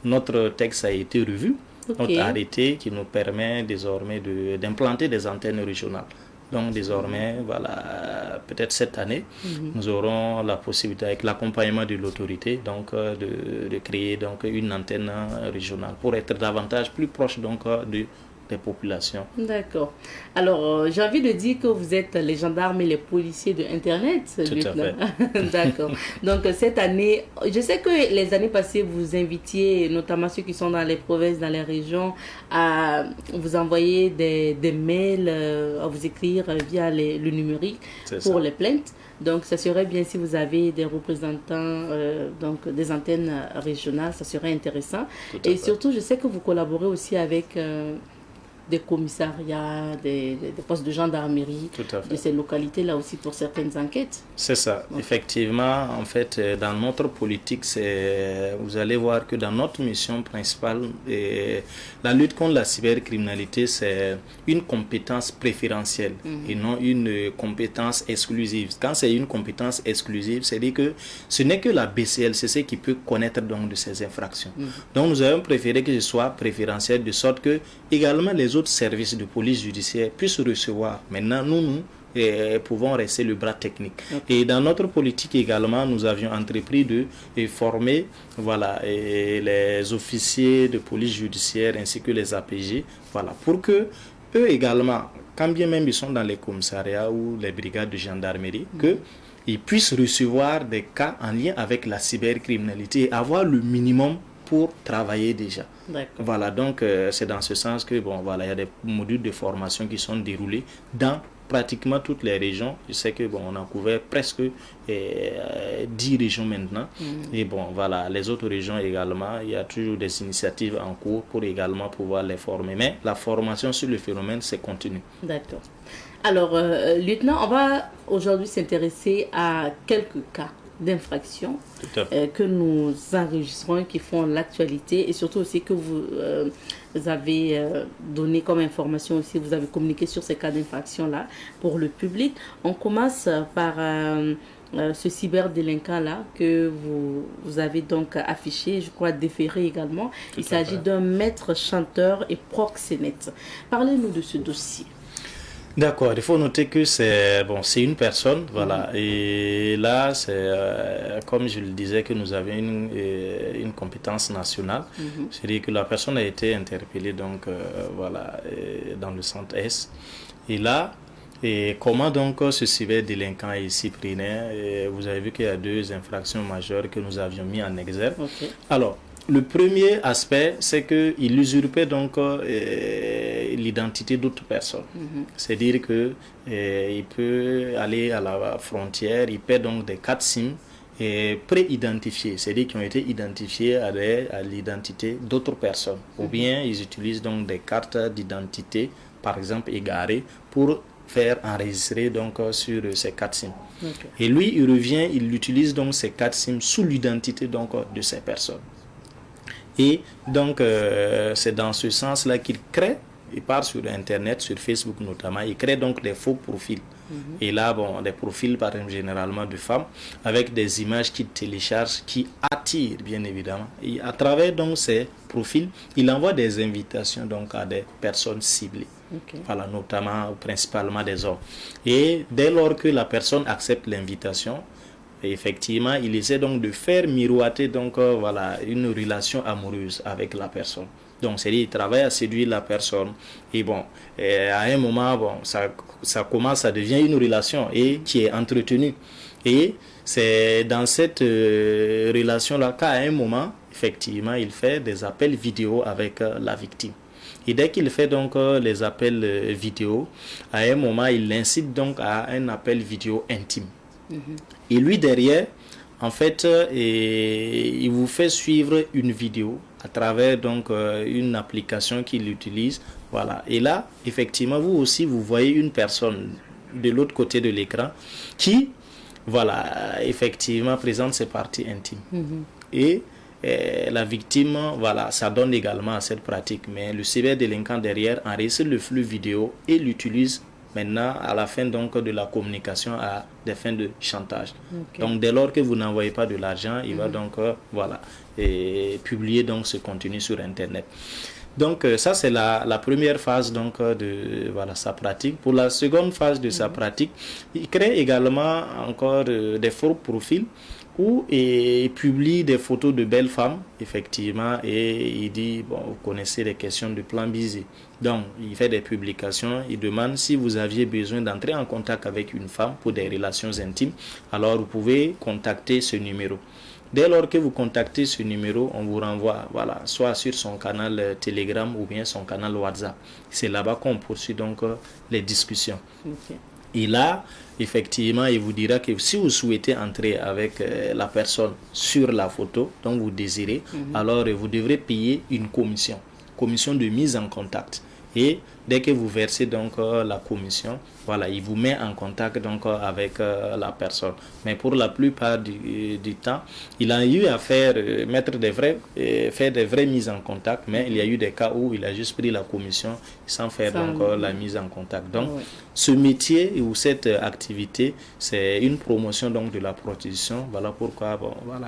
Notre texte a été revu, notre arrêté qui nous permet désormais d'implanter des antennes régionales. Donc désormais, voilà, peut-être cette année, nous aurons la possibilité, avec l'accompagnement de l'autorité, donc de créer donc une antenne régionale pour être davantage plus proche donc des populations. D'accord. Alors, j'ai envie de dire que vous êtes les gendarmes et les policiers de Internet. Tout à fait. D'accord. Donc, cette année, je sais que les années passées, vous invitiez, notamment ceux qui sont dans les provinces, dans les régions, à vous envoyer des mails, à vous écrire via le numérique pour les plaintes. Donc, ça serait bien si vous avez des représentants, donc des antennes régionales, ça serait intéressant. Et surtout, je sais que vous collaborez aussi avec des commissariats, des postes de gendarmerie de ces localités-là aussi pour certaines enquêtes. C'est ça. Effectivement, en fait, dans notre politique, vous allez voir que dans notre mission principale, la lutte contre la cybercriminalité, c'est une compétence préférentielle et non une compétence exclusive. Quand c'est une compétence exclusive, c'est-à-dire que ce n'est que la BCLCC qui peut connaître donc de ces infractions. Donc, nous avons préféré que ce soit préférentiel de sorte que également les autres services de police judiciaire puissent recevoir. Maintenant, nous pouvons rester le bras technique. Et dans notre politique également, nous avions entrepris de former voilà, les officiers de police judiciaire ainsi que les APG, voilà, pour que eux également, quand bien même ils sont dans les commissariats ou les brigades de gendarmerie, qu'ils puissent recevoir des cas en lien avec la cybercriminalité et avoir le minimum pour travailler déjà. Voilà, donc c'est dans ce sens que bon, voilà, il y a des modules de formation qui sont déroulés dans pratiquement toutes les régions. Je sais que bon, on a couvert presque 10 régions maintenant. Et bon, voilà, les autres régions également, il y a toujours des initiatives en cours pour également pouvoir les former. Mais la formation sur le phénomène, c'est continu. D'accord. Alors, lieutenant, on va aujourd'hui s'intéresser à quelques cas d'infractions que nous enregistrons, qui font l'actualité et surtout aussi que vous avez donné comme information aussi, vous avez communiqué sur ces cas d'infraction-là pour le public. On commence par ce cyberdélinquant-là que vous avez donc affiché, je crois déféré également. Il s'agit d'un maître chanteur et proxénète. Parlez-nous de ce dossier. D'accord, il faut noter que c'est une personne, voilà, et là c'est comme je le disais que nous avions une compétence nationale, c'est-à-dire que la personne a été interpellée donc dans le centre S, et là comment donc ce cyberdélinquant est ici pris, vous avez vu qu'il y a 2 infractions majeures que nous avions mis en exergue. Okay. Alors le premier aspect, c'est qu'il usurpait donc l'identité d'autres personnes. C'est-à-dire que il peut aller à la frontière, il paie donc des cartes SIM pré-identifiées, c'est-à-dire qui ont été identifiées à l'identité d'autres personnes. Ou bien ils utilisent donc des cartes d'identité, par exemple égarées, pour faire enregistrer donc sur ces cartes SIM. Okay. Et lui, il revient, il utilise donc ces cartes SIM sous l'identité donc de ces personnes. Et donc, c'est dans ce sens-là qu'il crée, il part sur Internet, sur Facebook notamment, il crée donc des faux profils. Et là, des profils, par exemple, généralement de femmes, avec des images qu'il télécharge, qui attirent, bien évidemment. Et à travers donc ces profils, il envoie des invitations donc à des personnes ciblées. Okay. Voilà, notamment, principalement des hommes. Et dès lors que la personne accepte l'invitation, effectivement, il essaie donc de faire miroiter donc une relation amoureuse avec la personne. Donc, c'est-à-dire il travaille à séduire la personne. Et à un moment, ça commence, ça devient une relation et qui est entretenue. Et c'est dans cette relation-là qu'à un moment, effectivement, il fait des appels vidéo avec la victime. Et dès qu'il fait donc les appels vidéo, à un moment, il l'incite donc à un appel vidéo intime. Et lui derrière, en fait, il vous fait suivre une vidéo à travers donc une application qu'il utilise, voilà. Et là, effectivement, vous aussi, vous voyez une personne de l'autre côté de l'écran qui, voilà, effectivement, présente ses parties intimes. Et la victime, voilà, ça donne également à cette pratique. Mais le cyberdélinquant derrière enregistre le flux vidéo et l'utilise maintenant à la fin donc de la communication à des fins de chantage. Okay. Donc dès lors que vous n'envoyez pas de l'argent, il va donc publier donc ce contenu sur Internet. Donc ça c'est la première phase donc de sa pratique. Pour la seconde phase de sa pratique, il crée également encore des faux profils où il publie des photos de belles femmes, effectivement, et il dit, vous connaissez les questions de plan Bizet. Donc, il fait des publications, il demande si vous aviez besoin d'entrer en contact avec une femme pour des relations intimes, alors vous pouvez contacter ce numéro. Dès lors que vous contactez ce numéro, on vous renvoie, soit sur son canal Telegram ou bien son canal WhatsApp. C'est là-bas qu'on poursuit donc les discussions. Okay. Et là, effectivement, il vous dira que si vous souhaitez entrer avec la personne sur la photo dont vous désirez, alors vous devrez payer une commission de mise en contact. Et dès que vous versez donc la commission, il vous met en contact donc avec la personne. Mais pour la plupart du temps, il a eu à faire des vraies mises en contact, mais il y a eu des cas où il a juste pris la commission sans faire la mise en contact. Donc, ce métier ou cette activité, c'est une promotion donc de la prostitution. Voilà pourquoi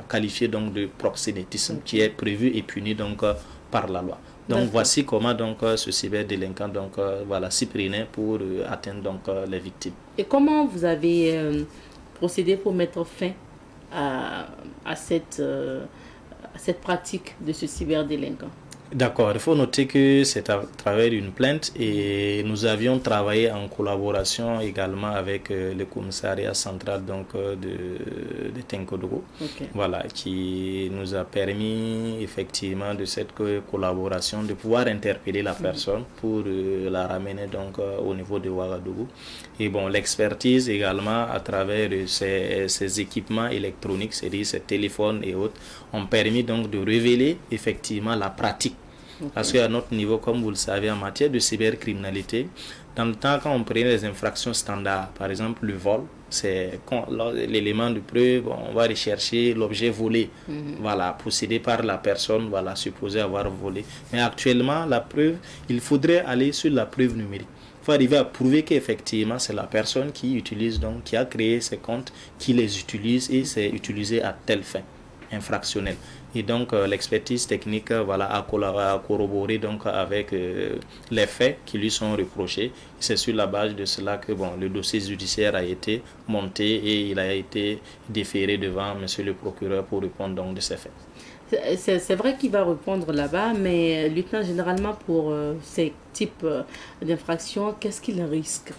qualifié donc de proxénétisme qui est prévu et puni donc par la loi. Donc voici comment donc ce cyberdélinquant s'y prenait pour atteindre donc les victimes. Et comment vous avez procédé pour mettre fin à cette pratique de ce cyberdélinquant? D'accord, il faut noter que c'est à travers une plainte et nous avions travaillé en collaboration également avec le commissariat central donc de Tenkodogo, qui nous a permis effectivement de cette collaboration de pouvoir interpeller la personne pour la ramener donc au niveau de Ouagadougou. Et l'expertise également à travers ces équipements électroniques, c'est-à-dire ces téléphones et autres, ont permis donc de révéler effectivement la pratique. Parce qu'à notre niveau, comme vous le savez, en matière de cybercriminalité, dans le temps, quand on prenait les infractions standards, par exemple le vol, c'est l'élément de preuve, on va rechercher l'objet volé, possédé par la personne, supposée avoir volé. Mais actuellement, la preuve, il faudrait aller sur la preuve numérique. faut arriver à prouver qu'effectivement c'est la personne qui utilise, donc qui a créé ces comptes, qui les utilise et c'est utilisé à telle fin infractionnelle. Et donc l'expertise technique a corroboré donc avec les faits qui lui sont reprochés. C'est sur la base de cela que le dossier judiciaire a été monté et il a été déféré devant monsieur le procureur pour répondre donc de ces faits. C'est vrai qu'il va répondre là-bas, mais lieutenant, généralement pour ces types d'infractions, qu'est-ce qu'il risque?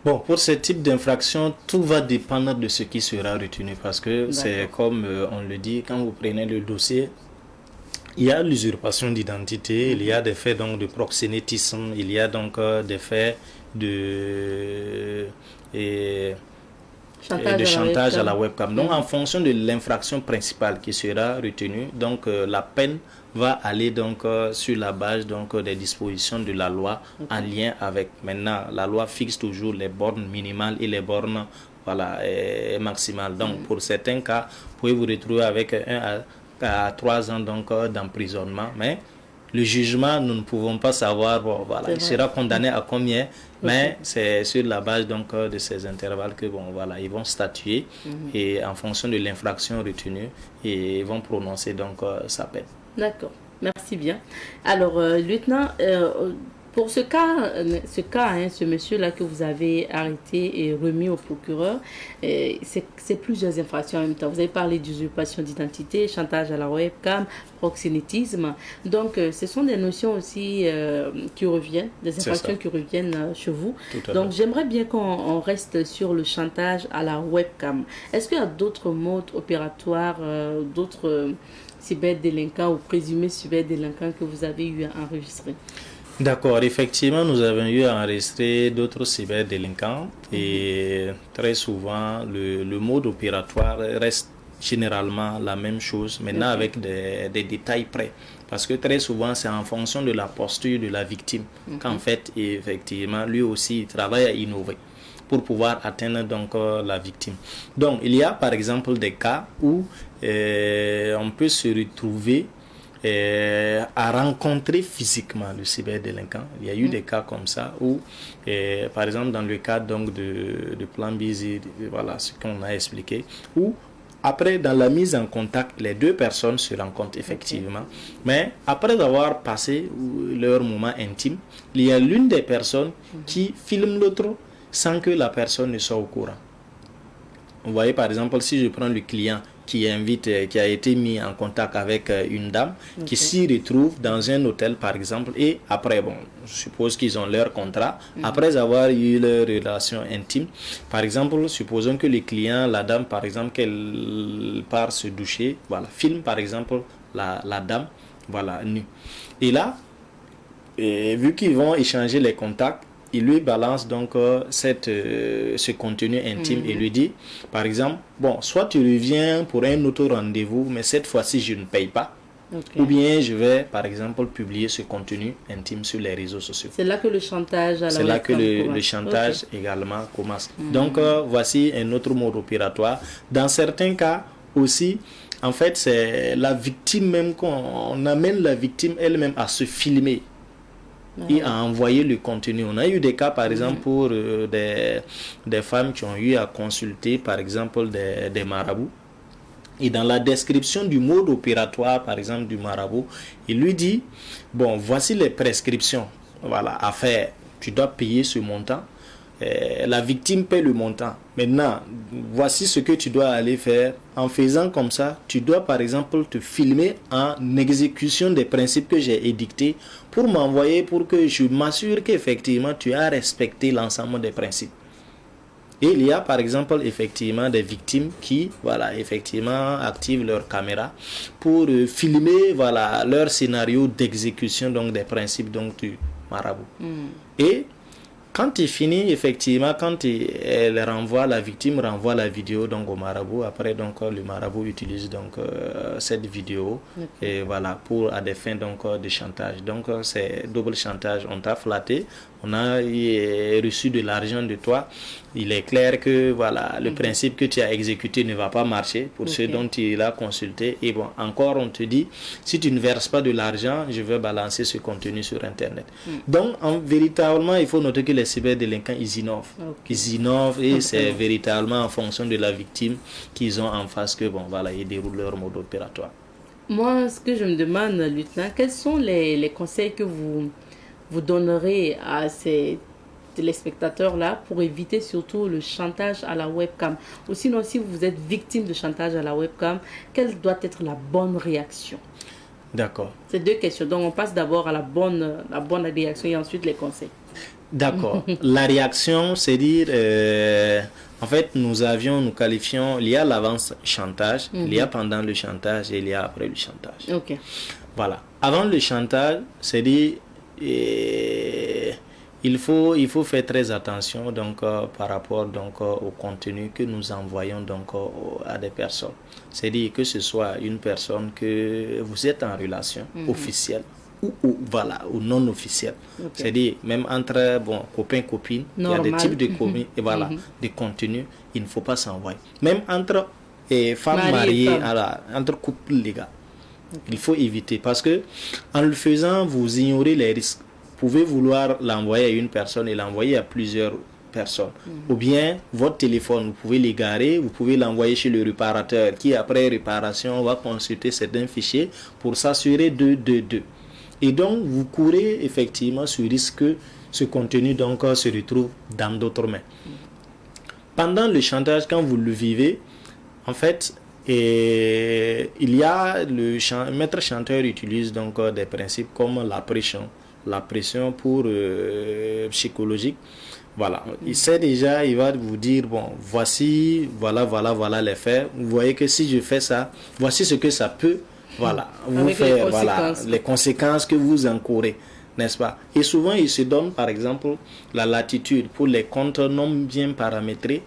Bon, pour ce type d'infraction, tout va dépendre de ce qui sera retenu parce que c'est comme on le dit, quand vous prenez le dossier, il y a l'usurpation d'identité, il y a des faits donc de proxénétisme, il y a donc des faits de chantage à la webcam. Donc en fonction de l'infraction principale qui sera retenue, donc la peine va aller donc sur la base donc des dispositions de la loi en lien avec. Maintenant, la loi fixe toujours les bornes minimales et les bornes maximales. Donc pour certains cas, vous pouvez vous retrouver avec 1 à 3 ans donc d'emprisonnement, mais le jugement, nous ne pouvons pas savoir, il sera condamné à combien, mais c'est sur la base donc de ces intervalles que ils vont statuer et en fonction de l'infraction retenue, et ils vont prononcer donc sa peine. D'accord, merci bien. Alors, lieutenant, pour ce monsieur-là que vous avez arrêté et remis au procureur, c'est plusieurs infractions en même temps. Vous avez parlé d'usurpation d'identité, chantage à la webcam, proxénétisme. Donc, ce sont des notions aussi qui reviennent, des infractions qui reviennent chez vous. Donc, j'aimerais bien qu'on reste sur le chantage à la webcam. Est-ce qu'il y a d'autres modes opératoires, d'autres cyberdélinquants ou présumés cyberdélinquants que vous avez eu à enregistrer? D'accord, effectivement, nous avons eu à enregistrer d'autres cyberdélinquants et très souvent, le mode opératoire reste généralement la même chose, maintenant avec des détails près. Parce que très souvent, c'est en fonction de la posture de la victime qu'en fait, effectivement, lui aussi, il travaille à innover pour pouvoir atteindre donc la victime. Donc, il y a par exemple des cas où on peut se retrouver à rencontrer physiquement le cyberdélinquant. Il y a eu des cas comme ça où, par exemple, dans le cadre donc de Plan Busy, ce qu'on a expliqué, où après, dans la mise en contact, les deux personnes se rencontrent effectivement, mais après avoir passé leur moment intime, il y a l'une des personnes qui filme l'autre sans que la personne ne soit au courant. Vous voyez, par exemple, si je prends le client qui a été mis en contact avec une dame qui s'y retrouve dans un hôtel par exemple, et après, je suppose qu'ils ont leur contrat, après avoir eu leur relation intime, par exemple, supposons que le client, la dame par exemple, qu'elle part se doucher, filme par exemple la dame, nue. Et là, vu qu'ils vont échanger les contacts, il lui balance donc ce contenu intime et lui dit, par exemple, soit tu reviens pour un autre rendez-vous, mais cette fois-ci, je ne paye pas. Ou bien je vais, par exemple, publier ce contenu intime sur les réseaux sociaux. C'est là que le chantage le chantage également commence. Donc, voici un autre mode opératoire. Dans certains cas aussi, en fait, c'est la victime même, qu'on amène la victime elle-même à se filmer et à envoyer le contenu. On a eu des cas, par exemple, pour des femmes qui ont eu à consulter, par exemple, des marabouts. Et dans la description du mode opératoire, par exemple, du marabout, il lui dit, voici les prescriptions à faire. Tu dois payer ce montant. La victime paie le montant. Maintenant, voici ce que tu dois aller faire. En faisant comme ça, tu dois par exemple te filmer en exécution des principes que j'ai édictés pour m'envoyer, pour que je m'assure qu'effectivement tu as respecté l'ensemble des principes. Et il y a par exemple effectivement des victimes qui effectivement activent leur caméra pour filmer leur scénario d'exécution donc des principes donc du marabout. Et Quand il finit, effectivement, la victime renvoie la vidéo donc au marabout. Après, donc le marabout utilise donc cette vidéo et voilà pour à des fins donc de chantage. Donc c'est double chantage. On t'a flatté, on a reçu de l'argent de toi. Il est clair que voilà le principe que tu as exécuté ne va pas marcher pour ceux dont il a consulté. Et bon, encore on te dit si tu ne verses pas de l'argent, je vais balancer ce contenu sur Internet. Donc véritablement, il faut noter que les cyberdélinquants ils innovent. Ils innovent et c'est véritablement en fonction de la victime qu'ils ont en face que bon voilà ils déroulent leur mode opératoire. Moi, ce que je me demande, lieutenant, quels sont les conseils que vous donnerez à ces téléspectateurs-là pour éviter surtout le chantage à la webcam? Ou sinon, si vous êtes victime de chantage à la webcam, quelle doit être la bonne réaction? D'accord. C'est deux questions. Donc, on passe d'abord à la bonne réaction et ensuite les conseils. D'accord. La réaction, c'est dire, en fait, nous qualifions, il y a l'avance chantage, il y a pendant le chantage et il y a après le chantage. Ok. Voilà. Avant le chantage, c'est dire, il faut faire très attention donc par rapport donc au contenu que nous envoyons donc à des personnes. C'est-à-dire que ce soit une personne que vous êtes en relation officielle ou non officielle. C'est-à-dire même entre copains copines, il y a des types de communes et voilà des contenus, il ne faut pas s'envoyer. Même entre femmes mariées, entre couples légaux. Il faut éviter parce que en le faisant, vous ignorez les risques. Vous pouvez vouloir l'envoyer à une personne et l'envoyer à plusieurs personnes. Ou bien, votre téléphone, vous pouvez l'égarer, vous pouvez l'envoyer chez le réparateur qui, après réparation, va consulter certains fichiers pour s'assurer de. Et donc, vous courez effectivement ce risque que ce contenu donc, se retrouve dans d'autres mains. Pendant le chantage, quand vous le vivez, en fait, il y a le maître chanteur utilise donc des principes comme la pression pour psychologique. Voilà, il sait déjà, il va vous dire voici, voilà les faits. Vous voyez que si je fais ça, voici ce que ça peut, vous faire, les conséquences que vous encourez, n'est-ce pas? Et souvent, il se donne par exemple la latitude pour les comptes non bien paramétrés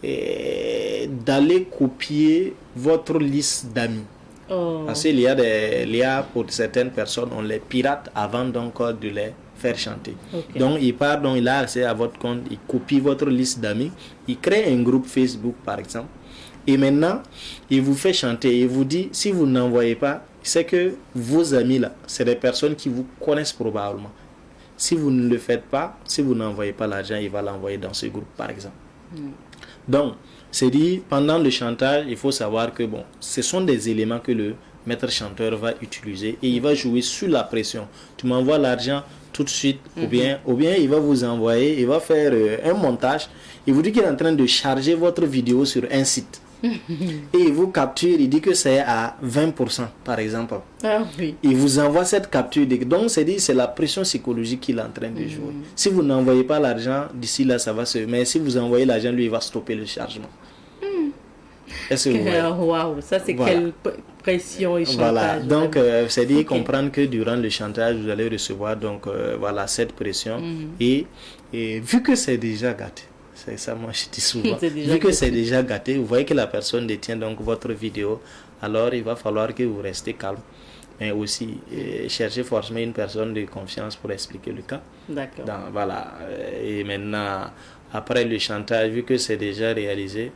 et d'aller copier votre liste d'amis. Parce qu'il y a pour certaines personnes, on les pirate avant donc de les faire chanter. Donc il part, donc il a accès à votre compte, il copie votre liste d'amis, il crée un groupe Facebook par exemple, et maintenant il vous fait chanter, il vous dit si vous n'envoyez pas, c'est que vos amis là, c'est des personnes qui vous connaissent probablement. Si vous ne le faites pas, si vous n'envoyez pas l'argent, il va l'envoyer dans ce groupe par exemple. Donc c'est dit, pendant le chantage, il faut savoir que ce sont des éléments que le maître chanteur va utiliser et il va jouer sur la pression. Tu m'envoies l'argent tout de suite, ou bien il va vous envoyer, il va faire un montage, il vous dit qu'il est en train de charger votre vidéo sur un site. Et il vous capture, il dit que c'est à 20% par exemple. Il vous envoie cette capture. Donc c'est la pression psychologique qu'il est en train de jouer. Si vous n'envoyez pas l'argent, d'ici là ça va se... Mais si vous envoyez l'argent, lui il va stopper le chargement. Est-ce que wow, ça c'est quelle pression et chantage. Voilà, donc c'est dire comprendre que durant le chantage vous allez recevoir donc cette pression et vu que c'est déjà gâté. C'est ça, moi je dis souvent. Vu que c'est déjà gâté, vous voyez que la personne détient donc votre vidéo, alors il va falloir que vous restez calme. Mais aussi, cherchez forcément une personne de confiance pour expliquer le cas. D'accord. Et maintenant, après le chantage, vu que c'est déjà réalisé,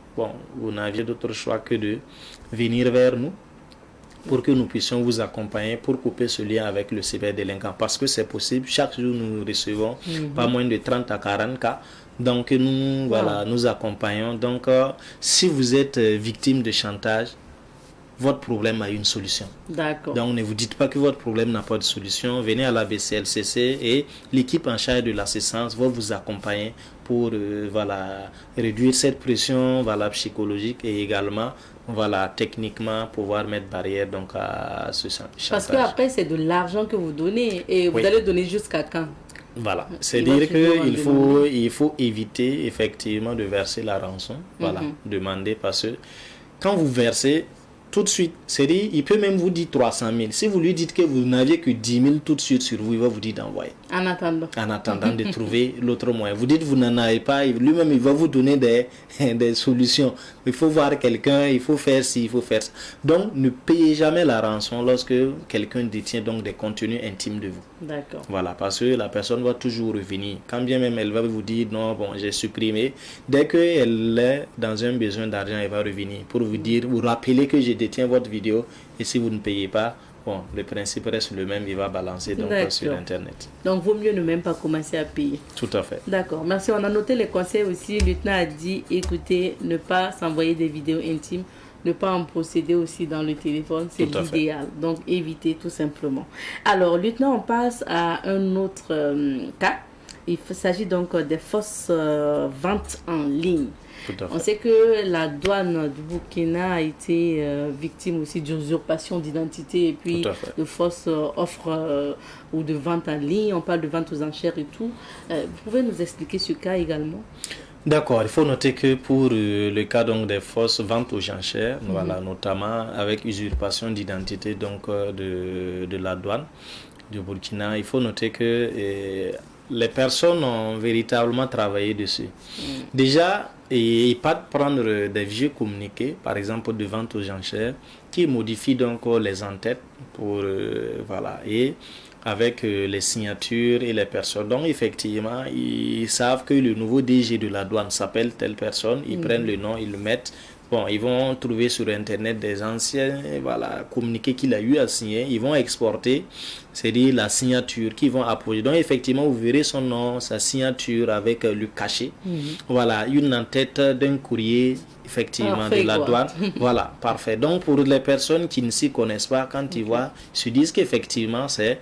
vous n'aviez d'autre choix que de venir vers nous pour que nous puissions vous accompagner pour couper ce lien avec le cyberdélinquant. Parce que c'est possible, chaque jour nous recevons pas moins de 30 à 40 cas. Donc nous, nous accompagnons. Donc si vous êtes victime de chantage, votre problème a une solution. D'accord. Donc ne vous dites pas que votre problème n'a pas de solution. Venez à la BCLCC et l'équipe en charge de l'assistance va vous accompagner pour réduire cette pression psychologique et également techniquement pouvoir mettre barrière donc à ce chantage. Parce qu'après c'est de l'argent que vous donnez et vous allez donner jusqu'à quand? Voilà, c'est dire qu'il faut éviter effectivement de verser la rançon, demander parce que quand vous versez, tout de suite. C'est-à-dire, il peut même vous dire 300 000. Si vous lui dites que vous n'aviez que 10 000 tout de suite sur vous, il va vous dire d'envoyer. En attendant De trouver l'autre moyen. Vous dites vous n'en avez pas, lui-même il va vous donner des solutions. Il faut voir quelqu'un, il faut faire ci, il faut faire ça. Donc ne payez jamais la rançon lorsque quelqu'un détient donc des contenus intimes de vous. D'accord. Voilà, parce que la personne va toujours revenir. Quand bien même elle va vous dire non, bon, j'ai supprimé. Dès qu'elle est dans un besoin d'argent, elle va revenir pour vous dire, vous rappeler que je détiens votre vidéo et si vous ne payez pas, bon, le principe reste le même, il va balancer donc sur Internet. Donc, vaut mieux ne même pas commencer à payer. Tout à fait. D'accord, merci. On a noté les conseils aussi. Le lieutenant a dit, écoutez, ne pas s'envoyer des vidéos intimes, ne pas en procéder aussi dans le téléphone, c'est l'idéal. Donc, évitez tout simplement. Alors, lieutenant, on passe à un autre cas. Il s'agit donc des fausses ventes en ligne. On sait que la douane du Burkina a été victime aussi d'usurpation d'identité et puis de fausses offres ou de vente en ligne. On parle de vente aux enchères et tout. Vous pouvez nous expliquer ce cas également? D'accord, il faut noter que pour le cas donc des fausses ventes aux enchères, voilà, notamment avec usurpation d'identité donc de la douane du Burkina, il faut noter que les personnes ont véritablement travaillé dessus. Déjà, et pas de prendre des vieux communiqués, par exemple de vente aux enchères, qui modifient donc les en-têtes pour voilà, et avec les signatures et les personnes. Donc effectivement, ils savent que le nouveau DG de la douane s'appelle telle personne, ils prennent le nom, ils le mettent. Bon, ils vont trouver sur Internet des anciens communiqués qu'il a eu à signer. Ils vont exporter, c'est-à-dire la signature qu'ils vont apposer. Donc, effectivement, vous verrez son nom, sa signature avec le cachet. Voilà, une en-tête d'un courrier, effectivement, de la douane. Voilà, parfait. Donc, pour les personnes qui ne s'y connaissent pas, quand ils voient, ils se disent qu'effectivement, c'est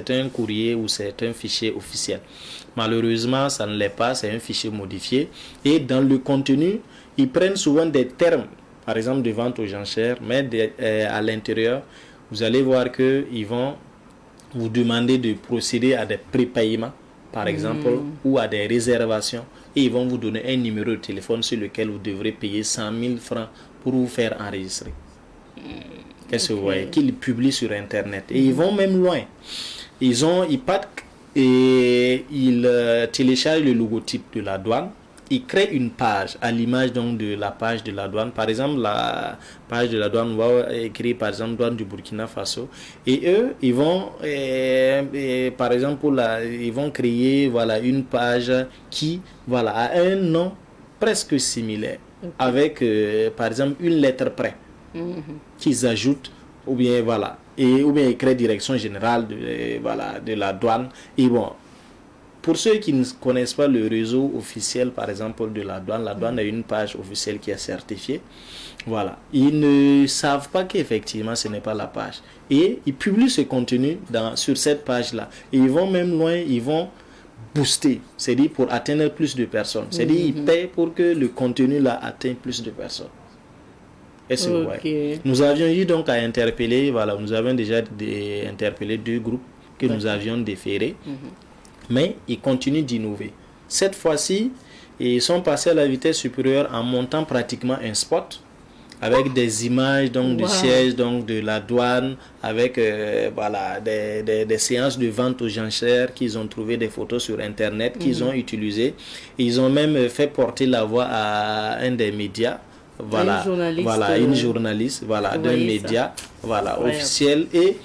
un courrier ou c'est un fichier officiel. Malheureusement, ça ne l'est pas, c'est un fichier modifié. Et dans le contenu, ils prennent souvent des termes, par exemple de vente aux enchères, mais à l'intérieur, vous allez voir qu'ils vont vous demander de procéder à des prépaiements, par exemple, ou à des réservations, et ils vont vous donner un numéro de téléphone sur lequel vous devrez payer 100 000 francs pour vous faire enregistrer. Qu'est-ce que vous voyez? Qu'ils publient sur Internet. Et ils vont même loin. Ils téléchargent le logotype de la douane. Ils créent une page à l'image donc de la page de la douane. Par exemple, la page de la douane va écrire par exemple douane du Burkina Faso. Et eux, ils vont par exemple ils vont créer une page qui a un nom presque similaire avec par exemple une lettre près qu'ils ajoutent ou bien ils créent direction générale de la douane. Et bon, pour ceux qui ne connaissent pas le réseau officiel, par exemple, de la douane a une page officielle qui est certifiée. Voilà. Ils ne savent pas qu'effectivement, ce n'est pas la page. Et ils publient ce contenu sur cette page-là. Et ils vont même loin, ils vont booster, c'est-à-dire pour atteindre plus de personnes. C'est-à-dire ils paient pour que le contenu-là atteigne plus de personnes. Est-ce que vous voyez? Nous avions eu donc à interpeller, nous avons déjà interpellé 2 groupes que nous avions déférés. Mais ils continuent d'innover. Cette fois-ci, ils sont passés à la vitesse supérieure en montant pratiquement un spot avec des images donc de sièges donc de la douane, avec des séances de vente aux enchères qu'ils ont trouvé des photos sur Internet qu'ils ont utilisées. Ils ont même fait porter la voix à un des médias. Une journaliste d'un média officiel, et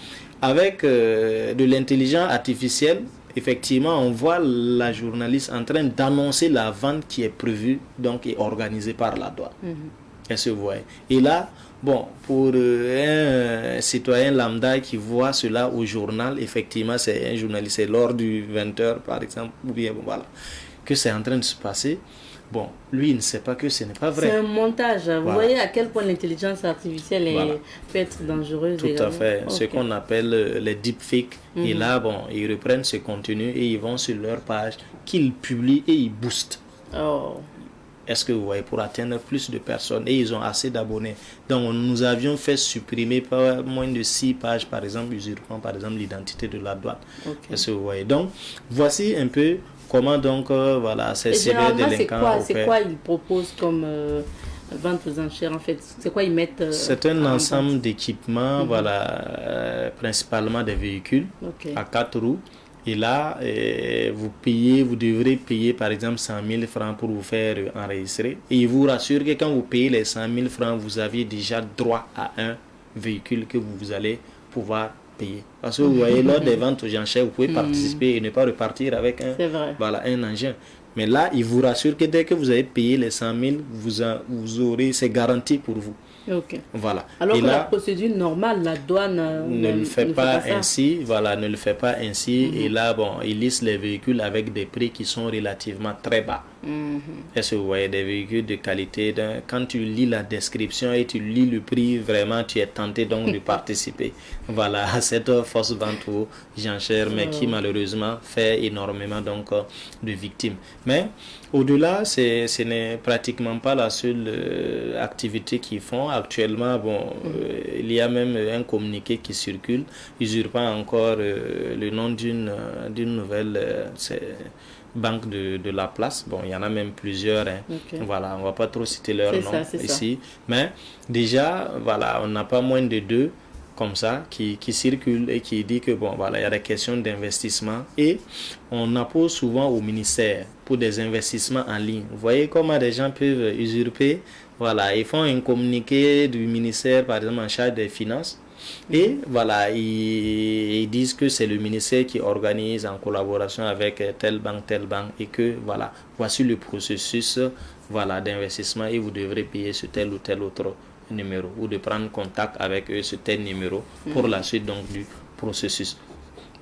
avec de l'intelligence artificielle. Effectivement, on voit la journaliste en train d'annoncer la vente qui est prévue donc et organisée par la douane. Est-ce que vous voyez? Et là, bon, pour un citoyen lambda qui voit cela au journal, effectivement, c'est un journaliste, c'est lors du 20h par exemple, ou bien que c'est en train de se passer. Bon, lui, il ne sait pas que ce n'est pas vrai. C'est un montage. Vous voyez à quel point l'intelligence artificielle peut être dangereuse. Tout à fait. Ce qu'on appelle les deepfakes. Et là, bon, ils reprennent ce contenu et ils vont sur leur page qu'ils publient et ils boostent. Est-ce que vous voyez, pour atteindre plus de personnes, et ils ont assez d'abonnés. Donc nous avions fait supprimer pas moins de 6 pages, par exemple, usurpant par exemple l'identité de la douane. Est-ce que vous voyez? Donc voici un peu comment donc ces cyber délinquants c'est quoi ils proposent comme vente aux enchères, en fait? C'est quoi ils mettent C'est un ensemble d'équipements, principalement des véhicules à 4 roues. Et là, vous devrez payer par exemple 100 000 francs pour vous faire enregistrer. Et il vous rassure que quand vous payez les 100 000 francs, vous avez déjà droit à un véhicule que vous allez pouvoir payer. Parce que vous voyez, lors des ventes aux enchères, vous pouvez participer et ne pas repartir avec un engin. Mais là, il vous rassure que dès que vous avez payé les 100 000, vous aurez, c'est garanti pour vous. Ok. Voilà. Alors et que là, la procédure normale, la douane ne le fait pas ainsi. Voilà, ne le fait pas ainsi. Et là, bon, ils listent les véhicules avec des prix qui sont relativement très bas. Est-ce que vous voyez des véhicules de qualité? Quand tu lis la description et tu lis le prix, vraiment, tu es tenté donc de participer. Voilà, à cette fausse vente aux enchères, mais qui malheureusement fait énormément donc de victimes. Mais au-delà, ce n'est pratiquement pas la seule activité qu'ils font. Actuellement, il y a même un communiqué qui circule, usurpant encore le nom d'une nouvelle banque de la place. Bon, il y en a même plusieurs. Voilà, on ne va pas trop citer leur nom ici. Mais déjà, voilà, on n'a pas moins de 2 comme ça qui circulent et qui dit que il y a des questions d'investissement et on appose souvent au ministère pour des investissements en ligne. Vous voyez comment des gens peuvent usurper. Voilà, ils font un communiqué du ministère, par exemple, en charge des finances. Et voilà, ils disent que c'est le ministère qui organise en collaboration avec telle banque et que voilà, voici le processus d'investissement et vous devrez payer sur tel ou tel autre numéro ou de prendre contact avec eux sur tel numéro pour la suite donc du processus.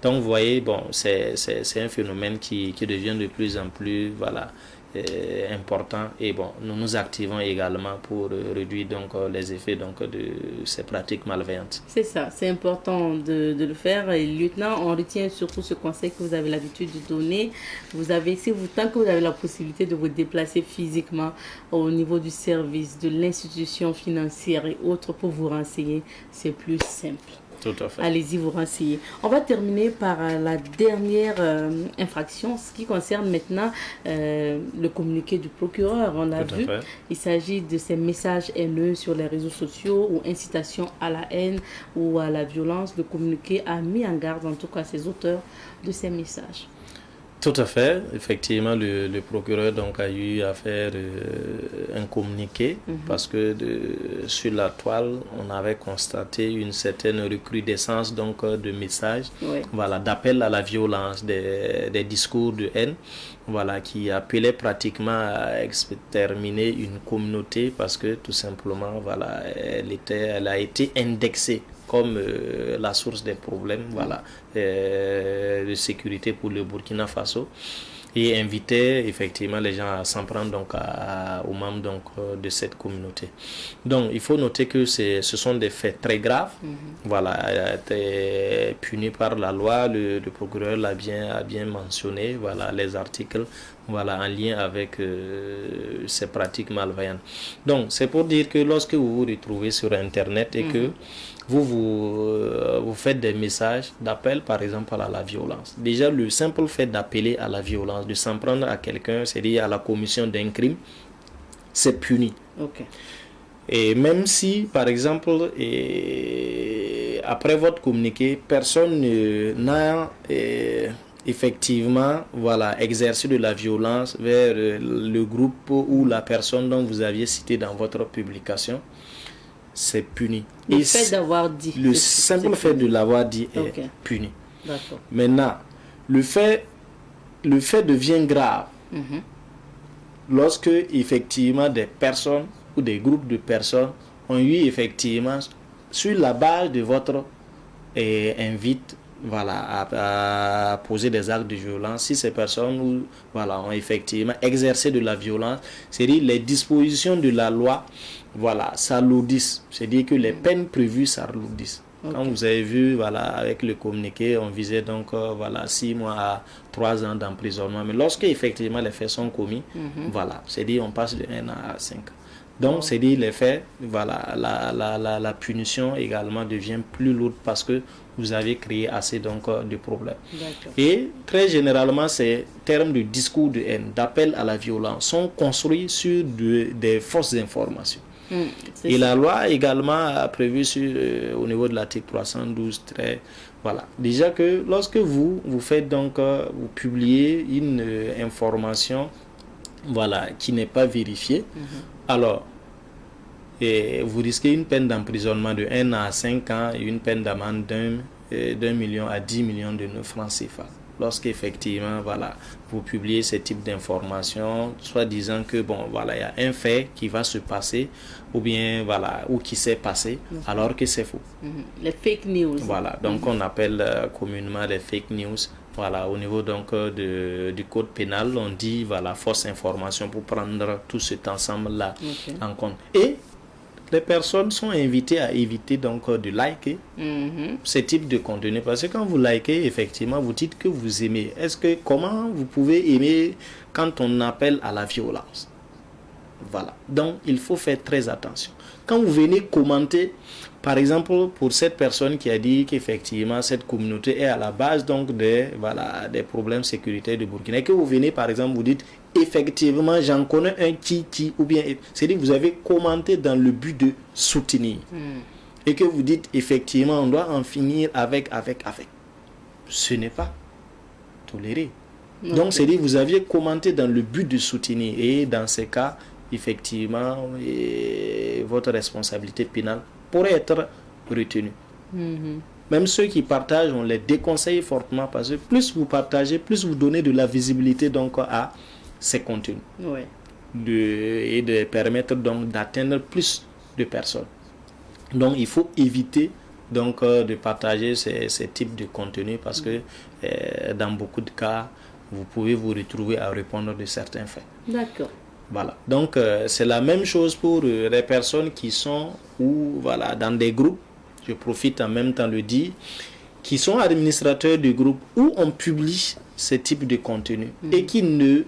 Donc vous voyez, c'est un phénomène qui devient de plus en plus important et nous nous activons également pour réduire donc les effets donc de ces pratiques malveillantes. C'est ça, c'est important de le faire. Et lieutenant, on retient surtout ce conseil que vous avez l'habitude de donner. Tant que vous avez la possibilité de vous déplacer physiquement au niveau du service, de l'institution financière et autres pour vous renseigner, c'est plus simple. Tout à fait. Allez-y vous renseigner. On va terminer par la dernière infraction, ce qui concerne maintenant le communiqué du procureur. On a vu, il s'agit de ces messages haineux sur les réseaux sociaux ou incitation à la haine ou à la violence. Le communiqué a mis en garde en tout cas ces auteurs de ces messages. Tout à fait. Effectivement, le procureur donc, a eu à faire un communiqué parce que sur la toile, on avait constaté une certaine recrudescence donc, de messages, d'appel à la violence, des discours de haine, qui appelaient pratiquement à exterminer une communauté parce que tout simplement, elle a été indexée comme la source des problèmes de sécurité pour le Burkina Faso et inviter effectivement les gens à s'en prendre donc aux membres donc, de cette communauté. Donc il faut noter que ce sont des faits très graves, été punis par la loi, le procureur a bien mentionné, les articles en lien avec ces pratiques malveillantes. Donc c'est pour dire que lorsque vous vous retrouvez sur Internet et que vous faites des messages d'appel par exemple à la violence. Déjà le simple fait d'appeler à la violence, de s'en prendre à quelqu'un, c'est-à-dire à la commission d'un crime, c'est puni. Et même si par exemple après votre communiqué, personne n'a effectivement exercer de la violence vers le groupe ou la personne dont vous aviez cité dans votre publication, c'est puni. Le fait d'avoir dit. Le simple fait de l'avoir dit est puni. D'accord. Maintenant, le fait devient grave lorsque effectivement des personnes ou des groupes de personnes ont eu effectivement sur la base de votre invite à poser des actes de violence. Si ces personnes ont effectivement exercé de la violence, c'est-à-dire les dispositions de la loi s'alourdissent, c'est-à-dire que les peines prévues s'alourdissent. Quand vous avez vu avec le communiqué, on visait donc 6 mois à 3 ans d'emprisonnement, mais lorsque effectivement les faits sont commis, c'est-à-dire on passe de 1 an à 5 ans. Donc, c'est dire les faits, la punition également devient plus lourde parce que vous avez créé assez donc, de problèmes. Et très généralement, c'est termes de discours de haine, d'appel à la violence, sont construits sur des fausses informations. Et la loi également a prévu au niveau de l'article 312, voilà. Déjà que lorsque vous faites donc, vous publiez une information, voilà, qui n'est pas vérifiée, alors vous risquez une peine d'emprisonnement de 1 an à 5 ans et une peine d'amende d'1 million à 10 millions de francs CFA. Lorsqu'effectivement, voilà, vous publiez ce type d'informations, soit disant que, bon, voilà, il y a un fait qui va se passer, ou bien, voilà, ou qui s'est passé, alors que c'est faux. Les fake news. Voilà, donc on appelle communément les fake news. Voilà, au niveau donc du code pénal, on dit, voilà, fausse information pour prendre tout cet ensemble-là en compte. Et les personnes sont invitées à éviter donc de liker ce type de contenu, parce que quand vous likez, effectivement, vous dites que vous aimez. Comment vous pouvez aimer quand on appelle à la violence? Voilà, donc il faut faire très attention. Quand vous venez commenter, par exemple, pour cette personne qui a dit qu'effectivement cette communauté est à la base donc des problèmes sécuritaires de Burkina, et que vous venez par exemple vous dites effectivement j'en connais un qui, ou bien c'est-à-dire vous avez commenté dans le but de soutenir, et que vous dites effectivement on doit en finir avec, ce n'est pas toléré. Donc c'est-à-dire vous aviez commenté dans le but de soutenir, et dans ces cas effectivement votre responsabilité pénale pourrait être retenue. Même ceux qui partagent, on les déconseille fortement, parce que plus vous partagez, plus vous donnez de la visibilité donc à ces contenus, et de permettre donc d'atteindre plus de personnes. Donc il faut éviter donc de partager ces types de contenus, parce que dans beaucoup de cas vous pouvez vous retrouver à répondre de certains faits. D'accord. Voilà, donc c'est la même chose pour les personnes qui sont dans des groupes, je profite en même temps de le dire, qui sont administrateurs de groupes où on publie ce type de contenu et qui ne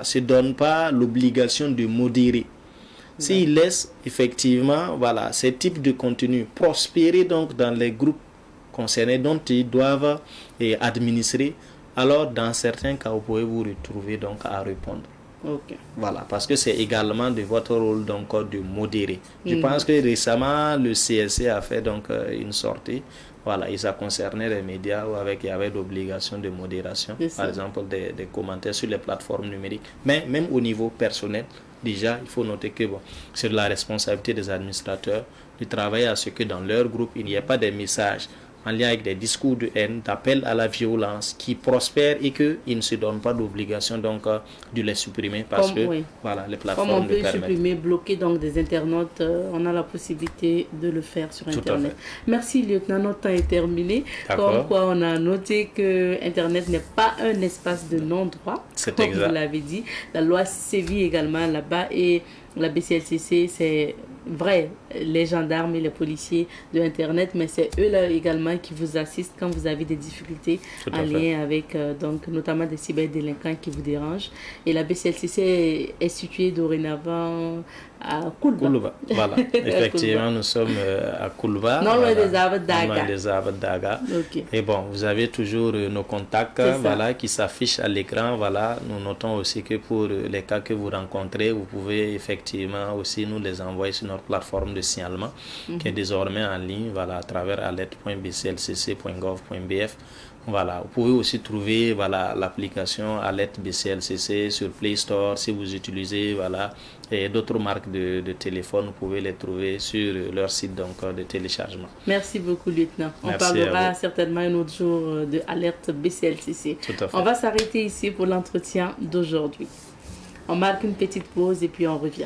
se donnent pas l'obligation de modérer. S'ils laissent effectivement ce type de contenu prospérer donc dans les groupes concernés dont ils doivent administrer, alors dans certains cas vous pouvez vous retrouver donc à répondre. Voilà, parce que c'est également de votre rôle donc de modérer. Je pense que récemment le CSC a fait donc une sortie, et ça concernait les médias où il y avait l'obligation de modération, par exemple des commentaires sur les plateformes numériques. Mais même au niveau personnel, déjà il faut noter que c'est de la responsabilité des administrateurs de travailler à ce que dans leur groupe il n'y ait pas des messages en lien avec des discours de haine, d'appel à la violence qui prospèrent, et qu'ils ne se donnent pas d'obligation donc de les supprimer, parce que les plateformes comme on peut permettent. supprimer, bloquer donc des internautes, on a la possibilité de le faire sur Internet. Merci lieutenant, notre temps est terminé. Comme quoi on a noté que Internet n'est pas un espace de non-droit, comme vous l'avez dit. La loi sévit également là-bas, et la BCLCC, c'est vrai, les gendarmes et les policiers de Internet, mais c'est eux là également qui vous assistent quand vous avez des difficultés en lien avec donc notamment des cyberdélinquants qui vous dérangent. Et la BCLCC est située dorénavant à Koulba. Voilà, effectivement, nous sommes à Koulba. Non loin des arbres d'Aga. Non loin des arbres d'Aga. Et bon, vous avez toujours nos contacts qui s'affichent à l'écran. Voilà, nous notons aussi que pour les cas que vous rencontrez, vous pouvez effectivement aussi nous les envoyer sur notre plateforme de signalement qui est désormais en ligne, à travers alerte.bclcc.gov.bf. Voilà, vous pouvez aussi trouver l'application Alerte BCLCC sur Play Store si vous utilisez et d'autres marques de téléphone, vous pouvez les trouver sur leur site donc de téléchargement. Merci beaucoup lieutenant. On parlera certainement un autre jour de Alerte BCLCC. Tout à fait. On va s'arrêter ici pour l'entretien d'aujourd'hui. On marque une petite pause et puis on revient.